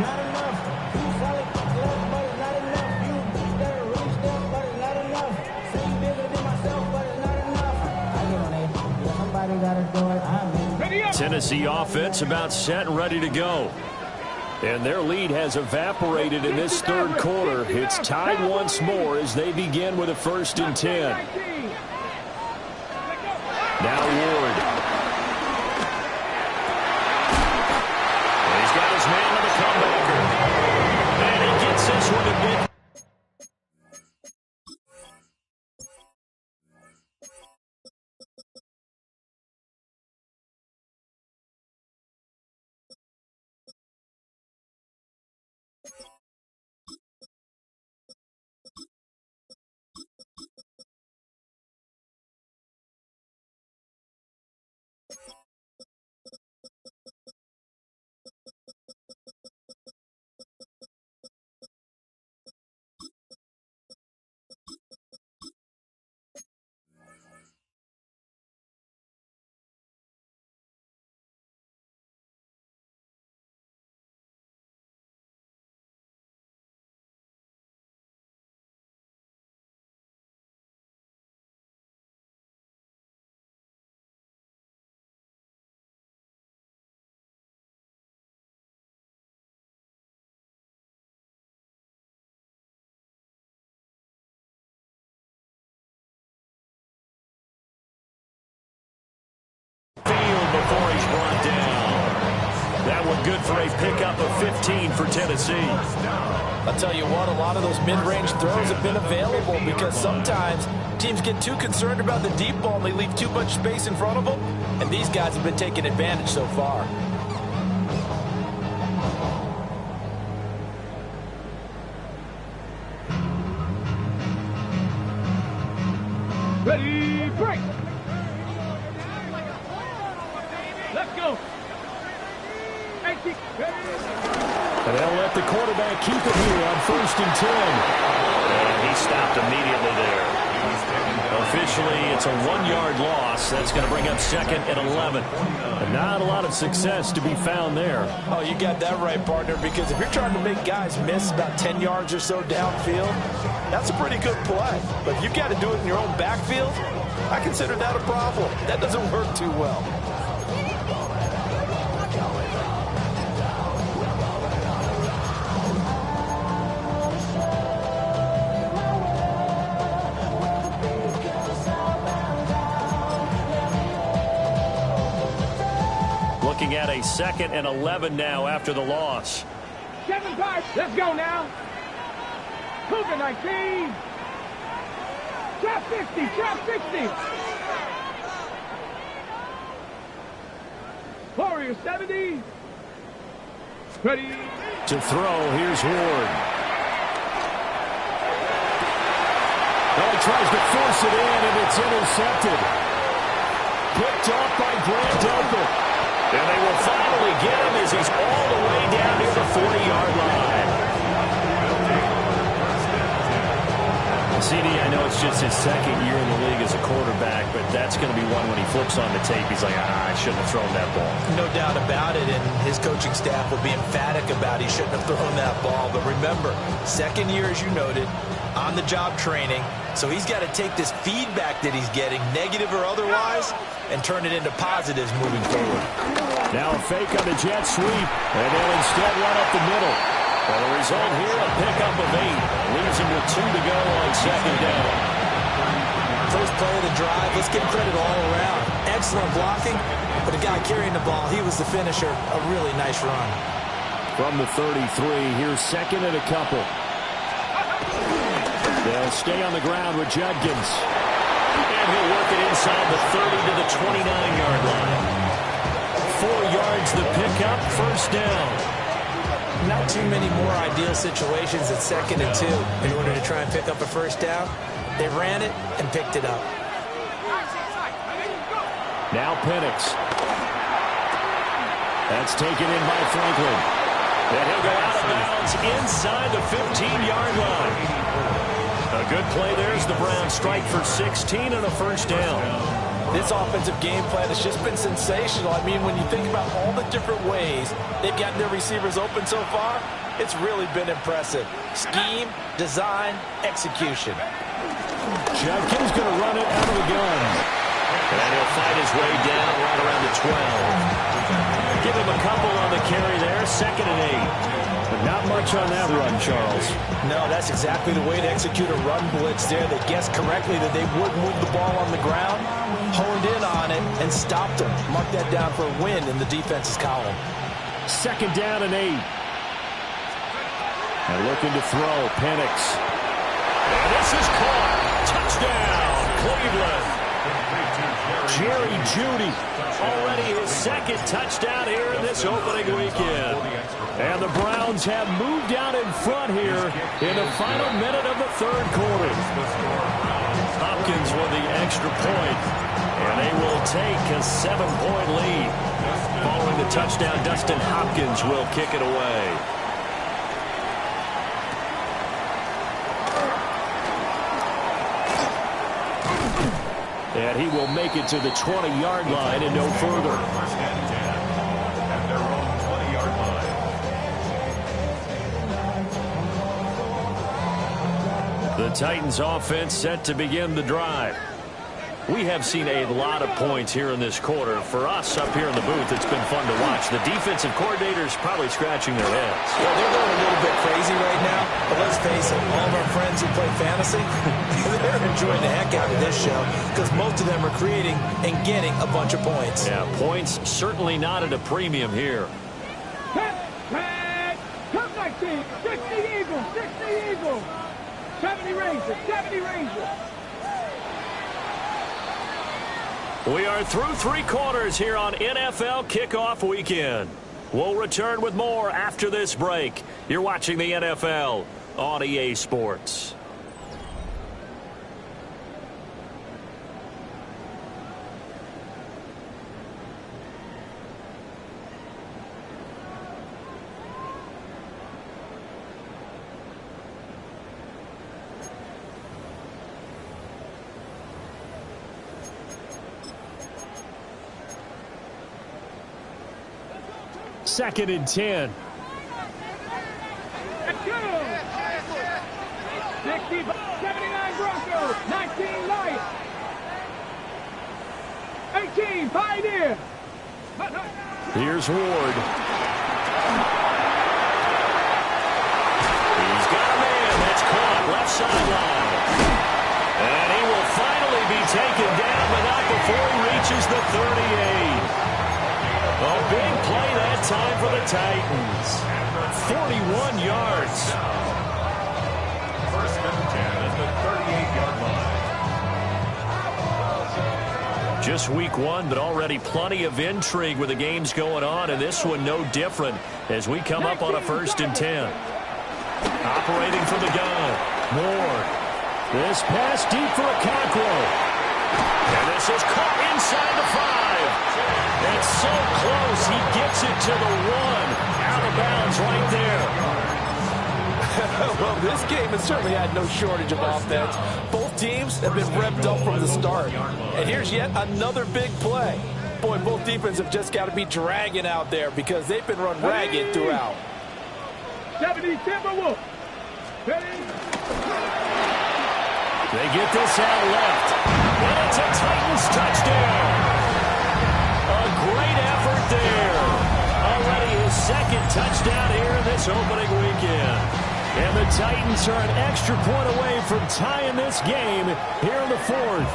Not enough. You solid, but it's not enough. You better really step, but it's not enough. Say you bigger than myself, but it's not enough. I get on it. Yeah, somebody gotta do it. I'm in. Tennessee offense about set and ready to go. And their lead has evaporated in this 3rd quarter. It's tied once more as they begin with a 1st and 10. Now Ward. He's got his man on the comebacker. And he gets this one to mid. he's brought down. That one good for a pickup of 15 for Tennessee. I'll tell you what, a lot of those mid-range throws have been available because sometimes teams get too concerned about the deep ball and they leave too much space in front of them, and these guys have been taking advantage so far. Ready, break. Let's go. And they'll let the quarterback keep it here on 1st and 10. And he stopped immediately there. Officially, it's a 1-yard loss. That's going to bring up 2nd and 11. And not a lot of success to be found there. Oh, you got that right, partner, because if you're trying to make guys miss about 10 yards or so downfield, that's a pretty good play. But if you've got to do it in your own backfield, I consider that a problem. That doesn't work too well. Looking at a 2nd and 11 now after the loss. 7-5. Let's go now. Cougar 19. Trap 60. Trap 60. Warrior 70. Ready. To throw, here's Ward. Well, he tries to force it in, and it's intercepted. Picked off by Grant Delpit. And they will finally get him as he's all the way down near the 40-yard line. CD, I know it's just his 2nd year in the league as a quarterback, but that's going to be one when he flips on the tape. He's like, I shouldn't have thrown that ball. No doubt about it, and his coaching staff will be emphatic about he shouldn't have thrown that ball. But remember, 2nd year, as you noted, on-the-job training, so he's got to take this feedback that he's getting, negative or otherwise, and turn it into positives moving forward. Now a fake on the jet sweep, and they'll instead run up the middle. Well, the result here, a pickup of 8. Leaves him with 2 to go on 2nd down. First play of the drive, let's give credit all around. Excellent blocking, but the guy carrying the ball, he was the finisher. A really nice run. From the 33, here's 2nd and a couple. They'll stay on the ground with Judkins. And he'll work it inside the 30 to the 29-yard line. 4 yards the pickup, 1st down. Not too many more ideal situations at 2nd and 2 in order to try and pick up a 1st down. They ran it and picked it up. Now Penix. That's taken in by Franklin. And he'll go out of bounds inside the 15-yard line. A good play there as the Browns strike for 16 and a 1st down. This offensive game plan has just been sensational. I mean, when you think about all the different ways they've gotten their receivers open so far, it's really been impressive. Scheme, design, execution. Judkins going to run it out of the gun. And he'll fight his way down right around the 12. Give him a couple on the carry there, 2nd and 8. But not much on that run, Charles. No, that's exactly the way to execute a run blitz there. They guessed correctly that they would move the ball on the ground, honed in on it, and stopped them. Mark that down for a win in the defense's column. 2nd down and 8. And looking to throw, Penix. And this is caught. Touchdown, Cleveland. Jerry Jeudy. Already his 2nd touchdown here in this opening weekend. And the Browns have moved out in front here in the final minute of the 3rd quarter. Hopkins with the extra point. And they will take a 7-point lead. Following the touchdown, Dustin Hopkins will kick it away. And he will make it to the 20-yard line and no further. At their own 20-yard line. The Titans offense set to begin the drive. We have seen a lot of points here in this quarter. For us up here in the booth, it's been fun to watch. The defensive coordinators probably scratching their heads. Well, they're going a little bit crazy right now, but let's face it, all of our friends who play fantasy, they're enjoying the heck out of this show because most of them are creating and getting a bunch of points. Yeah, points certainly not at a premium here. Come 19, 60 Eagles, 60 Eagles. 70 Rangers, 70 Rangers. We are through 3 quarters here on NFL Kickoff Weekend. We'll return with more after this break. You're watching the NFL on EA Sports. Second and 10. Let's go. 60, 79 Broncos, 19 Lions, 18 Pioneer. Here's Ward. He's got a man that's caught left sideline. And he will finally be taken down, but not before he reaches the 38. A big play that time for the Titans. 41 yards. First and 10 at the 38-yard line. Just week 1, but already plenty of intrigue with the games going on, and this one no different as we come up on a first and 10. Operating from the gun, Moore. This pass deep for a Cockrell. And this is caught inside the 5. It's so close, he gets it to the 1. Out of bounds right there. Well, this game has certainly had no shortage of offense. Both teams have been revved up from the start. And here's yet another big play. Boy, both defenses have just got to be dragging out there because they've been run ragged throughout. 70 Timberwolves. They get this out left. And it's a Titans touchdown. A great effort there. Already his second touchdown here in this opening weekend. And the Titans are an extra point away from tying this game here in the 4th.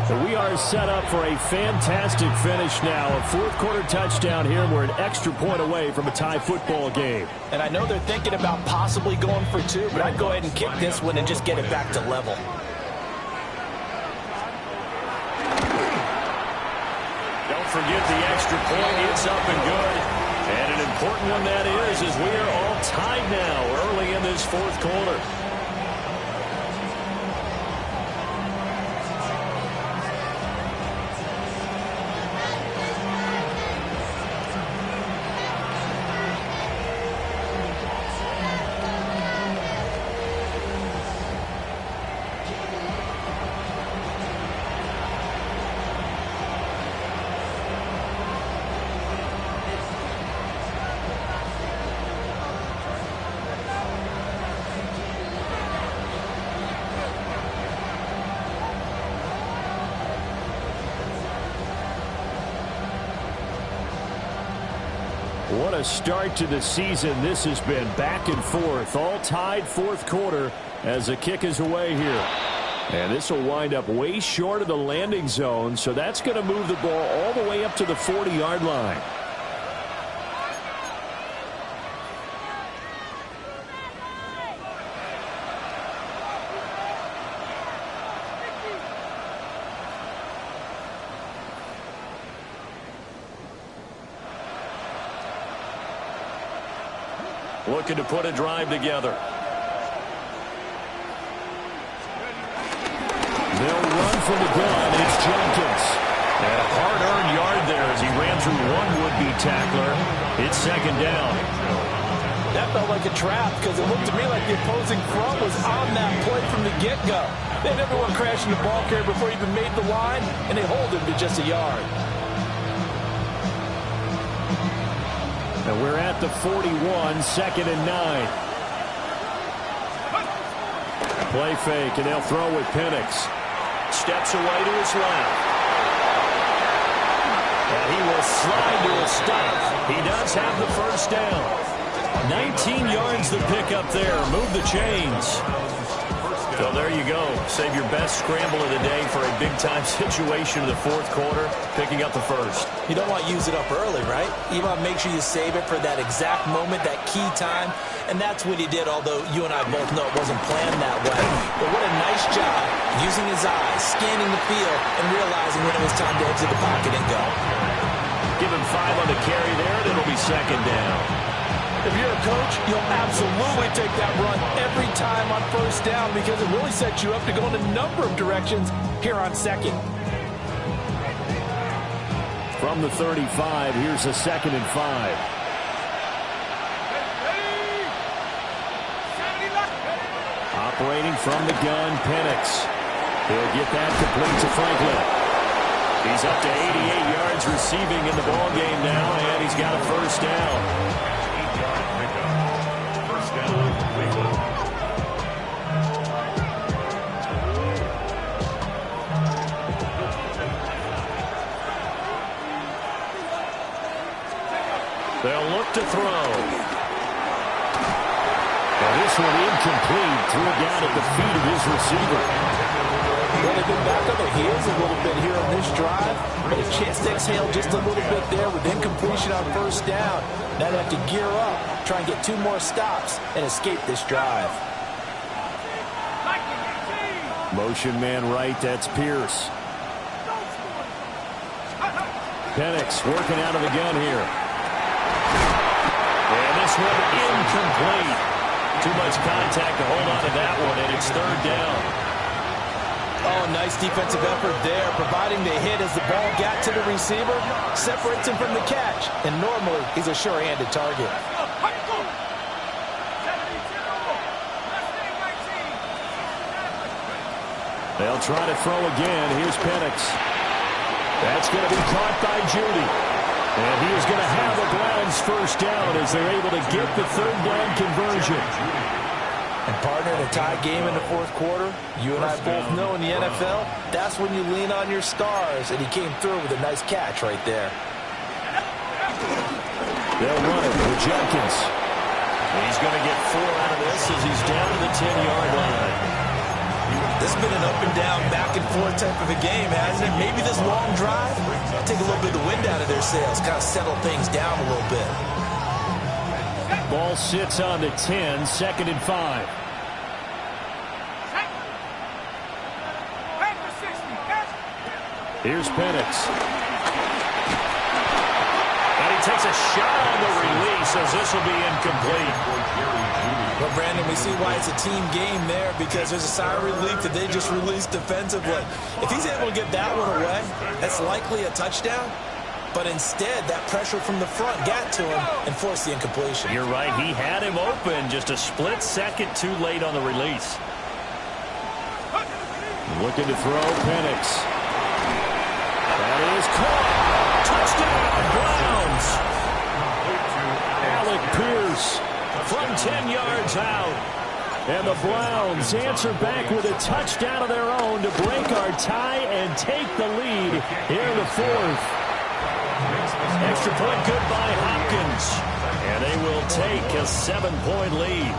So we are set up for a fantastic finish now. A 4th quarter touchdown here. We're an extra point away from a tie football game. And I know they're thinking about possibly going for 2, but I'd go ahead and kick this one and just get it back to level. Don't forget the extra point. It's up and good. And an important one that is as we are all tied now early in this 4th quarter. What a start to the season this has been. Back and forth, all tied 4th quarter as the kick is away here. And this will wind up way short of the landing zone, so that's going to move the ball all the way up to the 40-yard line. Looking to put a drive together. They'll run from the gun. It's Jenkins. And a hard-earned yard there as he ran through one would-be tackler. It's second down. That felt like a trap because it looked to me like the opposing front was on that play from the get-go. They had everyone crashing the ball carrier before he even made the line, and they hold him to just a yard. And we're at the 41, second and 9. Play fake, and they'll throw with Penix. Steps away to his left. And he will slide to a stop. He does have the first down. 19 yards to pick up there. Move the chains. So there you go. Save your best scramble of the day for a big-time situation in the fourth quarter, picking up the first. You don't want to use it up early, right? You want to make sure you save it for that exact moment, that key time. And that's what he did, although you and I both know it wasn't planned that way. But what a nice job using his eyes, scanning the field, and realizing when it was time to exit the pocket and go. Give him 5 on the carry there, and it'll be second down. If you're a coach, you'll absolutely take that run every time on first down because it really sets you up to go in a number of directions here on second. From the 35, here's a 2nd and 5. Operating from the gun, Penix. He'll get that complete to Franklin. He's up to 88 yards receiving in the ballgame now, and he's got a first down. They'll look to throw. And this one incomplete. Threw it down at the feet of his receiver. Well, they've been back on their heels a little bit here on this drive. But a chance to exhale just a little bit there with incompletion on first down. Now they have to gear up, try and get 2 more stops, and escape this drive. Motion man right, that's Pierce. Penix working out of the gun here. And this one incomplete. Too much contact to hold on to that one, and it's 3rd down. Oh, nice defensive effort there, providing the hit as the ball got to the receiver, separates him from the catch, and normally he's a sure-handed target. They'll try to throw again. Here's Penix. That's going to be caught by Judy. And he is going to have the Browns first down as they're able to get the 3rd down conversion. And partner, in a tie game in the fourth quarter, you and I both know in the NFL, that's when you lean on your stars, and he came through with a nice catch right there. They'll run it with Jenkins. He's going to get 4 out of this as he's down to the 10-yard line. This has been an up-and-down, back-and-forth type of a game, hasn't it? Maybe this long drive, take a little bit of the wind out of their sails, kind of settle things down a little bit. Ball sits on the 10, 2nd and 5. Here's Penix. And he takes a shot on the release as this will be incomplete. Well, Brandon, we see why it's a team game there because there's a sigh of relief that they just released defensively. If he's able to get that one away, that's likely a touchdown. But instead, that pressure from the front got to him and forced the incompletion. You're right. He had him open just a split second too late on the release. Looking to throw, Penix. That is caught. Touchdown, Browns. Alec Pierce from 10 yards out. And the Browns answer back with a touchdown of their own to break our tie and take the lead here in the 4th. Extra point good by Hopkins. And they will take a 7-point lead.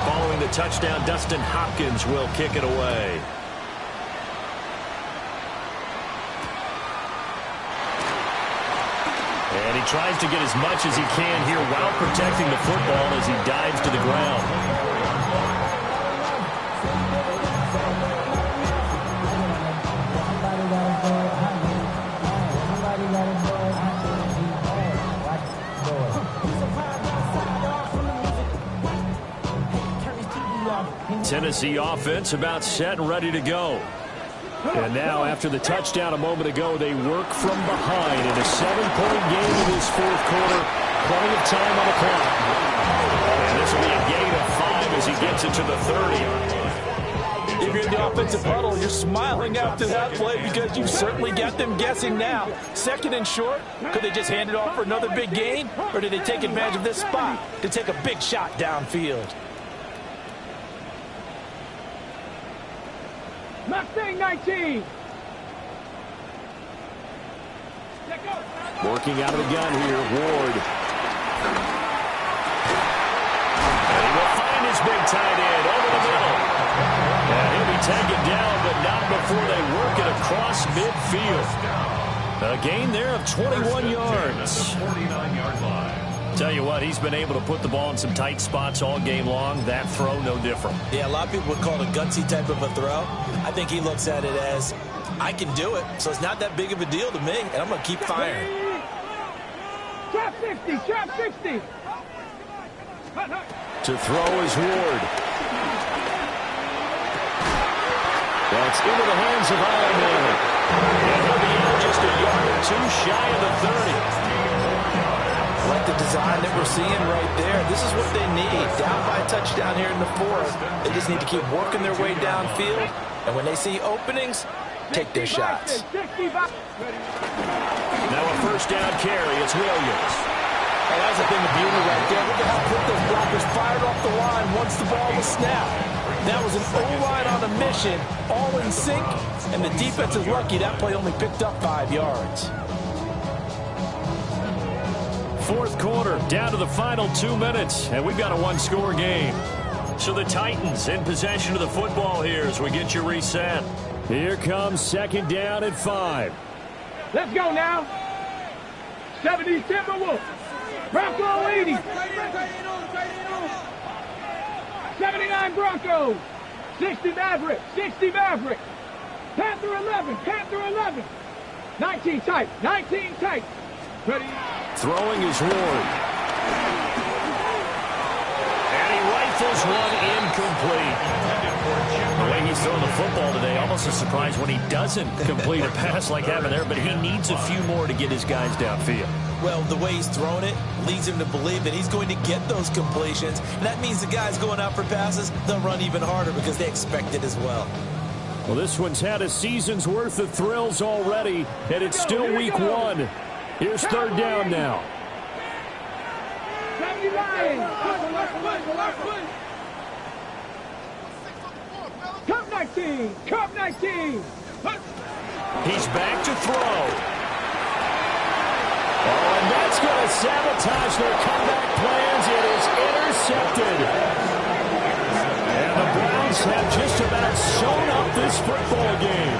Following the touchdown, Dustin Hopkins will kick it away. And he tries to get as much as he can here while protecting the football as he dives to the ground. Tennessee offense about set and ready to go. And now, after the touchdown a moment ago, they work from behind in a 7-point game in this fourth quarter. Plenty of time on the clock. And this will be a gain of 5 as he gets it to the 30. If you're in the offensive huddle, you're smiling after that play because you certainly got them guessing now. 2nd and short, could they just hand it off for another big gain? Or did they take advantage of this spot to take a big shot downfield? Mustang 19. Working out of the gun here, Ward. And he will find his big tight end over the middle. And he'll be taken down, but not before they work it across midfield. A gain there of 21 yards. 49-yard line. Tell you what, he's been able to put the ball in some tight spots all game long. That throw, no different. Yeah, a lot of people would call it a gutsy type of a throw. I think he looks at it as, I can do it, so it's not that big of a deal to me, and I'm going to keep firing. Trap 60, trap 60. To throw is Ward. That's into the hands of Ironman. And he'll be out just a yard or two shy of the 30. Like the design that we're seeing right there. This is what they need. Down by a touchdown here in the fourth. They just need to keep working their way downfield. And when they see openings, take their shots. Now a first down carry. It's Williams. And that's a thing of beauty right there. Look at how quick those blockers fired off the line once the ball was snapped. That was an O-line on a mission, all in sync, and the defense is lucky that play only picked up 5 yards. Fourth quarter, down to the final 2 minutes, and we've got a one-score game. So the Titans in possession of the football here as we get you reset. Here comes second down at 5. Let's go now. 70 Timberwolves. Bronco 80. 79 Broncos. 60 Maverick. 60 Maverick. Panther 11. Panther 11. 19 tight. 19 tight. Ready. Throwing is Ward. And he rifles one incomplete. The way he's throwing the football today, almost a surprise when he doesn't complete a pass like having there, but he needs a few more to get his guys downfield. Well, the way he's thrown it leads him to believe that he's going to get those completions. And that means the guys going out for passes, they'll run even harder because they expect it as well. Well, this one's had a season's worth of thrills already, and it's still week 1. Here's third down now. 70 Lions. Cup 19. Cup 19. He's back to throw. Oh, and that's going to sabotage their comeback plans. It is intercepted. And the Browns have just about sewn up this football game.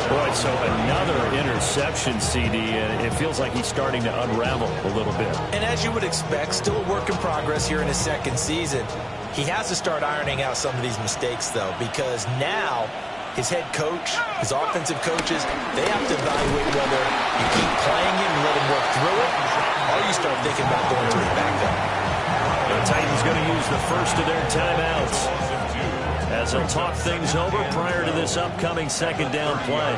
Boy, so another interception, CD, and it feels like he's starting to unravel a little bit. And as you would expect, still a work in progress here in his second season. He has to start ironing out some of these mistakes, though, because now his head coach, his offensive coaches, they have to evaluate whether you keep playing him and let him work through it, or you start thinking about going to his backup. The Titans going to use the first of their timeouts as they'll talk things over prior to this upcoming second down play.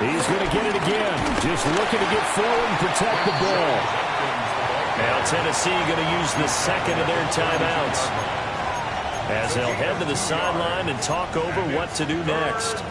He's going to get it again. Just looking to get forward and protect the ball. Now Tennessee going to use the second of their timeouts as they'll head to the sideline and talk over what to do next.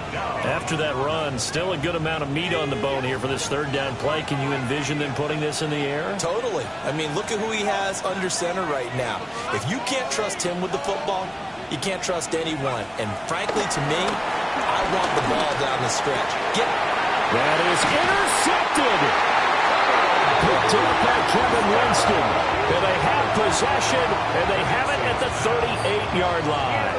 After that run, still a good amount of meat on the bone here for this third down play. Can you envision them putting this in the air? Totally. I mean, look at who he has under center right now. If you can't trust him with the football, you can't trust anyone. And frankly, to me, I want the ball down the stretch. That is intercepted. Picked up by Kevin Winston. And they have possession, and they have it at the 38-yard line.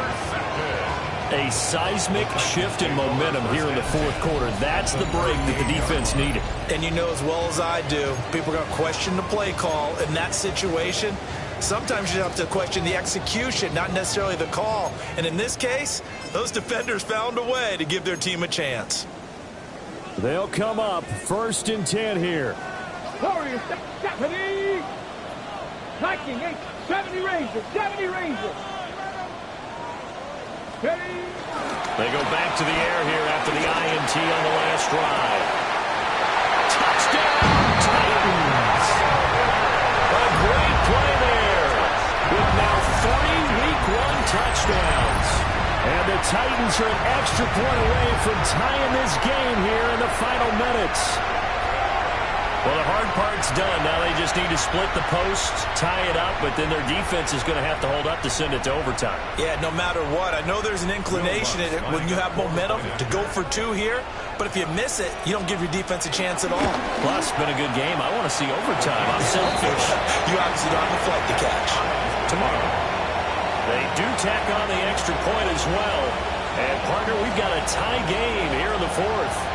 A seismic shift in momentum here in the fourth quarter. That's the break that the defense needed. And you know as well as I do, people are going to question the play call in that situation. Sometimes you have to question the execution, not necessarily the call. And in this case, those defenders found a way to give their team a chance. They'll come up first and 10 here. Warriors, 70. Viking, 8, 70 Rangers, 70 Rangers. Ready. They go back to the air here after the INT on the last drive. Touchdown, Titans! A great play there with now 3 Week 1 touchdowns. And the Titans are an extra point away from tying this game here in the final minutes. Well, the hard part's done. Now they just need to split the posts, tie it up, but then their defense is going to have to hold up to send it to overtime. Yeah, no matter what. I know there's an inclination in it when you have momentum to go for two here, but if you miss it, you don't give your defense a chance at all. Plus, it's been a good game. I want to see overtime. I'm selfish. You obviously don't have a flight to catch. Tomorrow. They do tack on the extra point as well. And, partner, we've got a tie game here in the fourth.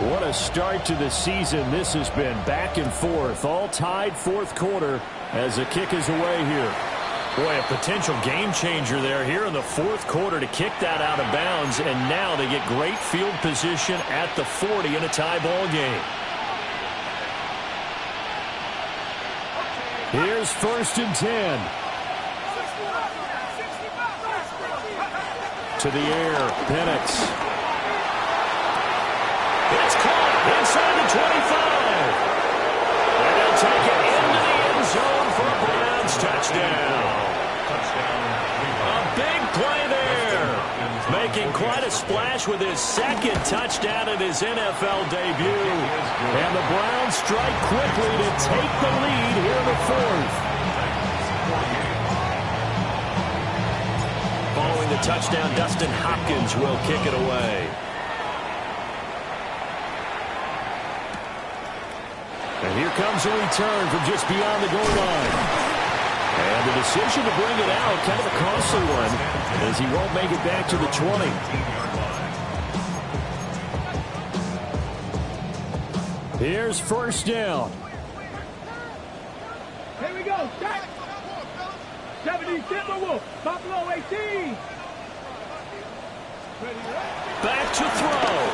What a start to the season this has been. Back and forth, all tied fourth quarter as the kick is away here. Boy, a potential game changer there here in the fourth quarter to kick that out of bounds, and now they get great field position at the 40 in a tie ball game. Here's 1st and 10. To the air, Penix. It's caught inside the 25. And they'll take it into the end zone for a Browns touchdown. A big play there. Making quite a splash with his second touchdown in his NFL debut. And the Browns strike quickly to take the lead here in the fourth. Following the touchdown, Dustin Hopkins will kick it away. And here comes a return from just beyond the goal line. And the decision to bring it out, kind of a costly one, as he won't make it back to the 20. Here's 1st down. Here we go, start. 70 Timberwolf, Buffalo 18. Back to throw.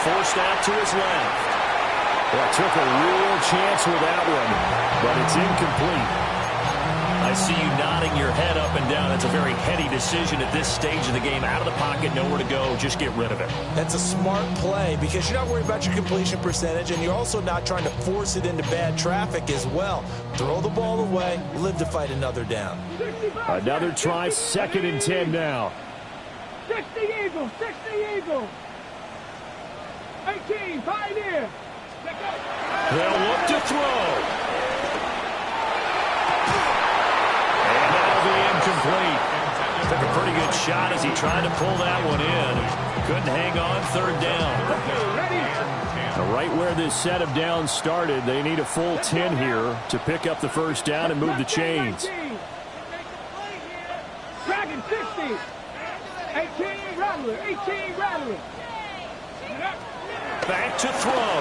Forced out to his left. Well, took a real chance with that one, but it's incomplete. I see you nodding your head up and down. It's a very heady decision at this stage of the game. Out of the pocket, nowhere to go. Just get rid of it. That's a smart play because you're not worried about your completion percentage, and you're also not trying to force it into bad traffic as well. Throw the ball away, live to fight another down. Another try, 2nd and 10 now. 60 Eagles, 60 Eagles. 18, Pioneer. They'll look to throw. And that'll be incomplete. Took a pretty good shot as he tried to pull that one in. Couldn't hang on, 3rd down. Right where this set of downs started, they need a full 10 here to pick up the 1st down and move the chains. Dragon 60. 18 Rattler, 18 Rattler. Back to throw.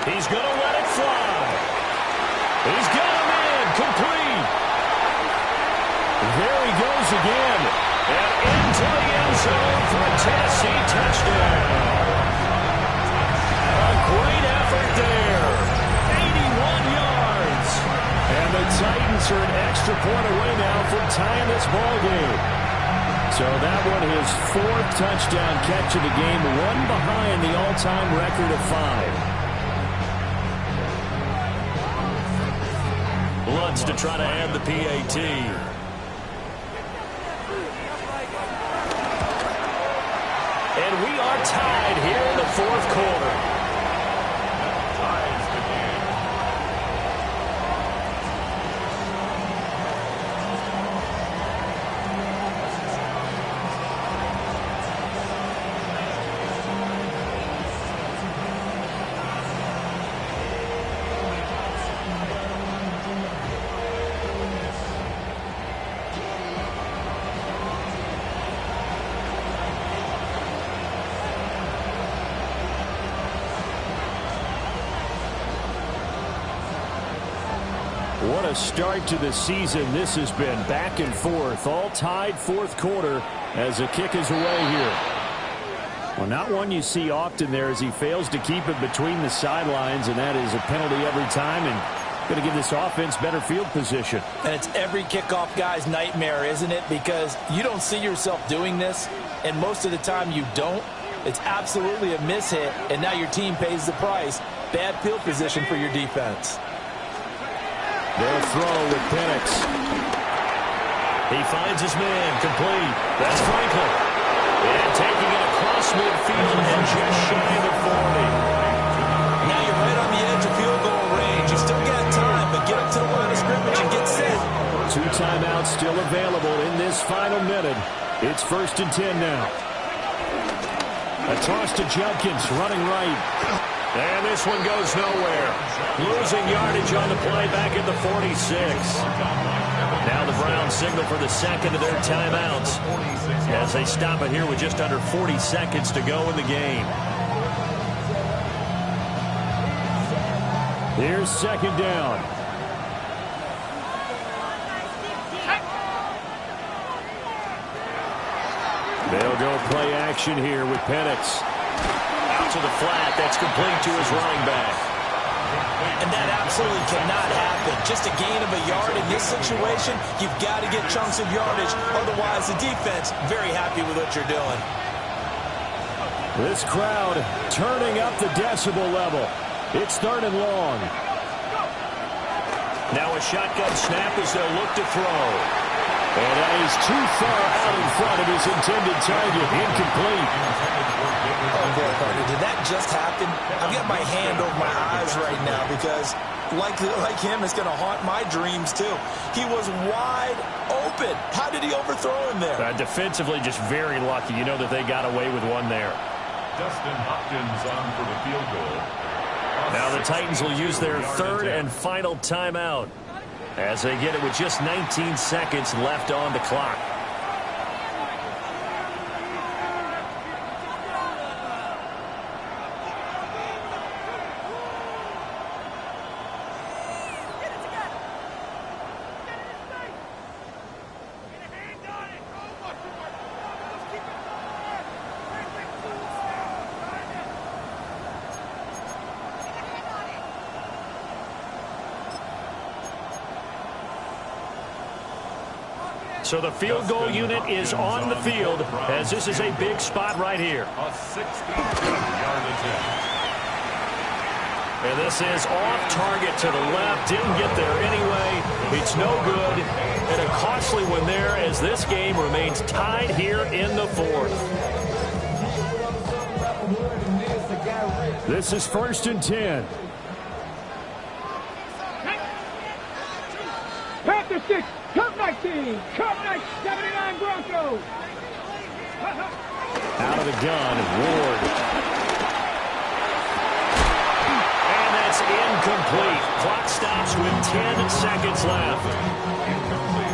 He's going to let it fly. He's got him in. Complete. There he goes again. And into the end zone for a Tennessee touchdown. A great effort there. 81 yards. And the Titans are an extra point away now from tying this ball game. So that one his 4th touchdown catch of the game, one behind the all-time record of 5. Lutz to try to add the PAT. And we are tied here in the 4th quarter. What a start to the season this has been. Back and forth, all tied 4th quarter as the kick is away here. Well, not one you see often there as he fails to keep it between the sidelines, and that is a penalty every time. And Going to give this offense better field position. And it's every kickoff guy's nightmare, isn't it? Because you don't see yourself doing this, and most of the time you don't. It's absolutely a mishit, and now your team pays the price. Bad field position for your defense. They'll throw with Penix. He finds his man, complete. That's Franklin. And taking it across midfield and just shy of the 40. Now you're right on the edge of field goal range. You still got time, but get up to the line of scrimmage and get set. 2 timeouts still available in this final minute. It's 1st and 10 now. A toss to Judkins, running right. And this one goes nowhere. Losing yardage on the play back at the 46. Now the Browns signal for the second of their timeouts as they stop it here with just under 40 seconds to go in the game. Here's 2nd down. They'll go play action here with Penix. Out to the flat. That's complete to his running back. And that absolutely cannot happen. Just a gain of a yard in this situation, you've got to get chunks of yardage. Otherwise, the defense, very happy with what you're doing. This crowd turning up the decibel level. It's 3rd and long. Now a shotgun snap as they'll look to throw. And that is too far out in front of his intended target. Incomplete. Oh, boy, partner, did that just happen? I've got my hand over my eyes right now because, like him, it's going to haunt my dreams, too. He was wide open. How did he overthrow him there? Defensively, just very lucky. You know that they got away with one there. Dustin Hopkins on for the field goal. Now the Titans will use their 3rd and final timeout as they get it with just 19 seconds left on the clock. So the field goal unit is on the field as this is a big spot right here. A 62-yard attempt. And this is off target to the left. Didn't get there anyway. It's no good. And a costly one there as this game remains tied here in the 4th. This is 1st and 10. Panther 6, Cup 19, Cup 79 Broncos. Out of the gun, Ward. And that's incomplete. Clock stops with 10 seconds left.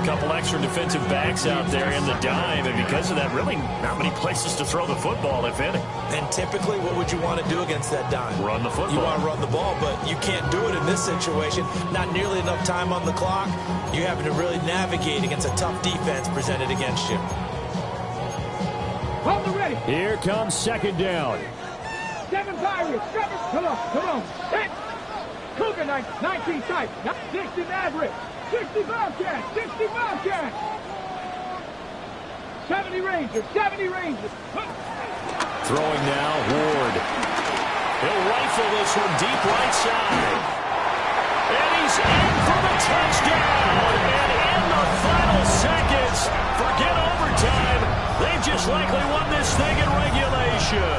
A couple extra defensive backs out there in the dime, and because of that, really not many places to throw the football, if any. And typically, what would you want to do against that dime? Run the football. You want to run the ball, but you can't do it in this situation. Not nearly enough time on the clock. You're having to really navigate against a tough defense presented against you. Hold the ready. Here comes 2nd down. 7 Pirates, 7. Come on. 10. Cougar 19 type. 60 Maverick. 60 Bobcats. 60 Bobcats. 70 Rangers. 70 Rangers. Throwing now, Ward. He'll rifle this one deep right side. And he's in for the touchdown. And in the final seconds, forget overtime. They've just likely won this thing in regulation.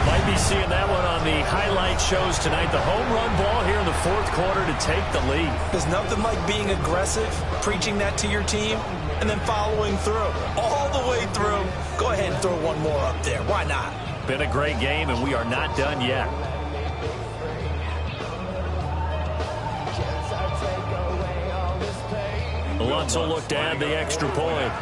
Might be seeing that one on the highlight shows tonight. The home run ball here in the 4th quarter to take the lead. There's nothing like being aggressive, preaching that to your team, and then following through. All the way through. Go ahead and throw one more up there. Why not? Been a great game, and we are not done yet. Lutz will look to add the extra point.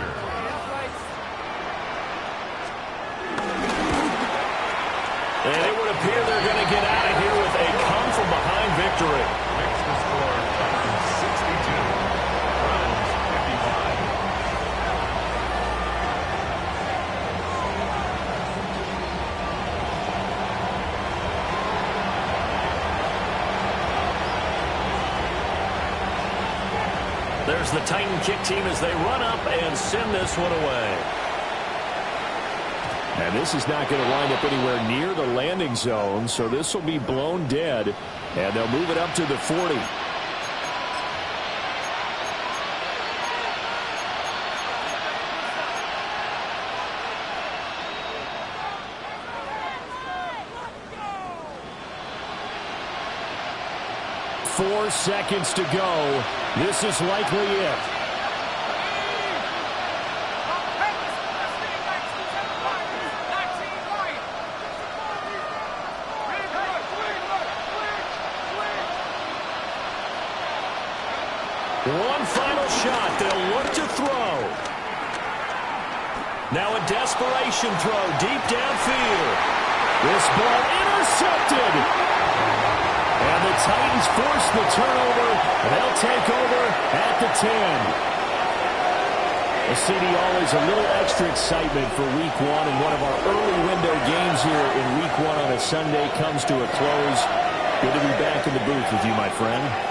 And it would appear they're going to get out of here with a come-from-behind victory. Makes the score 62. Browns 55. there's the Titan kick team as they run up and send this one away. And this is not going to wind up anywhere near the landing zone, so this will be blown dead, and they'll move it up to the 40. Four seconds to go. This is likely it. One final shot. They'll look to throw. Now a desperation throw deep downfield. This ball intercepted. And the Titans force the turnover. They'll take over at the 10. A CD, always a little extra excitement for Week 1, and one of our early window games here in Week 1 on a Sunday comes to a close. Good to be back in the booth with you, my friend.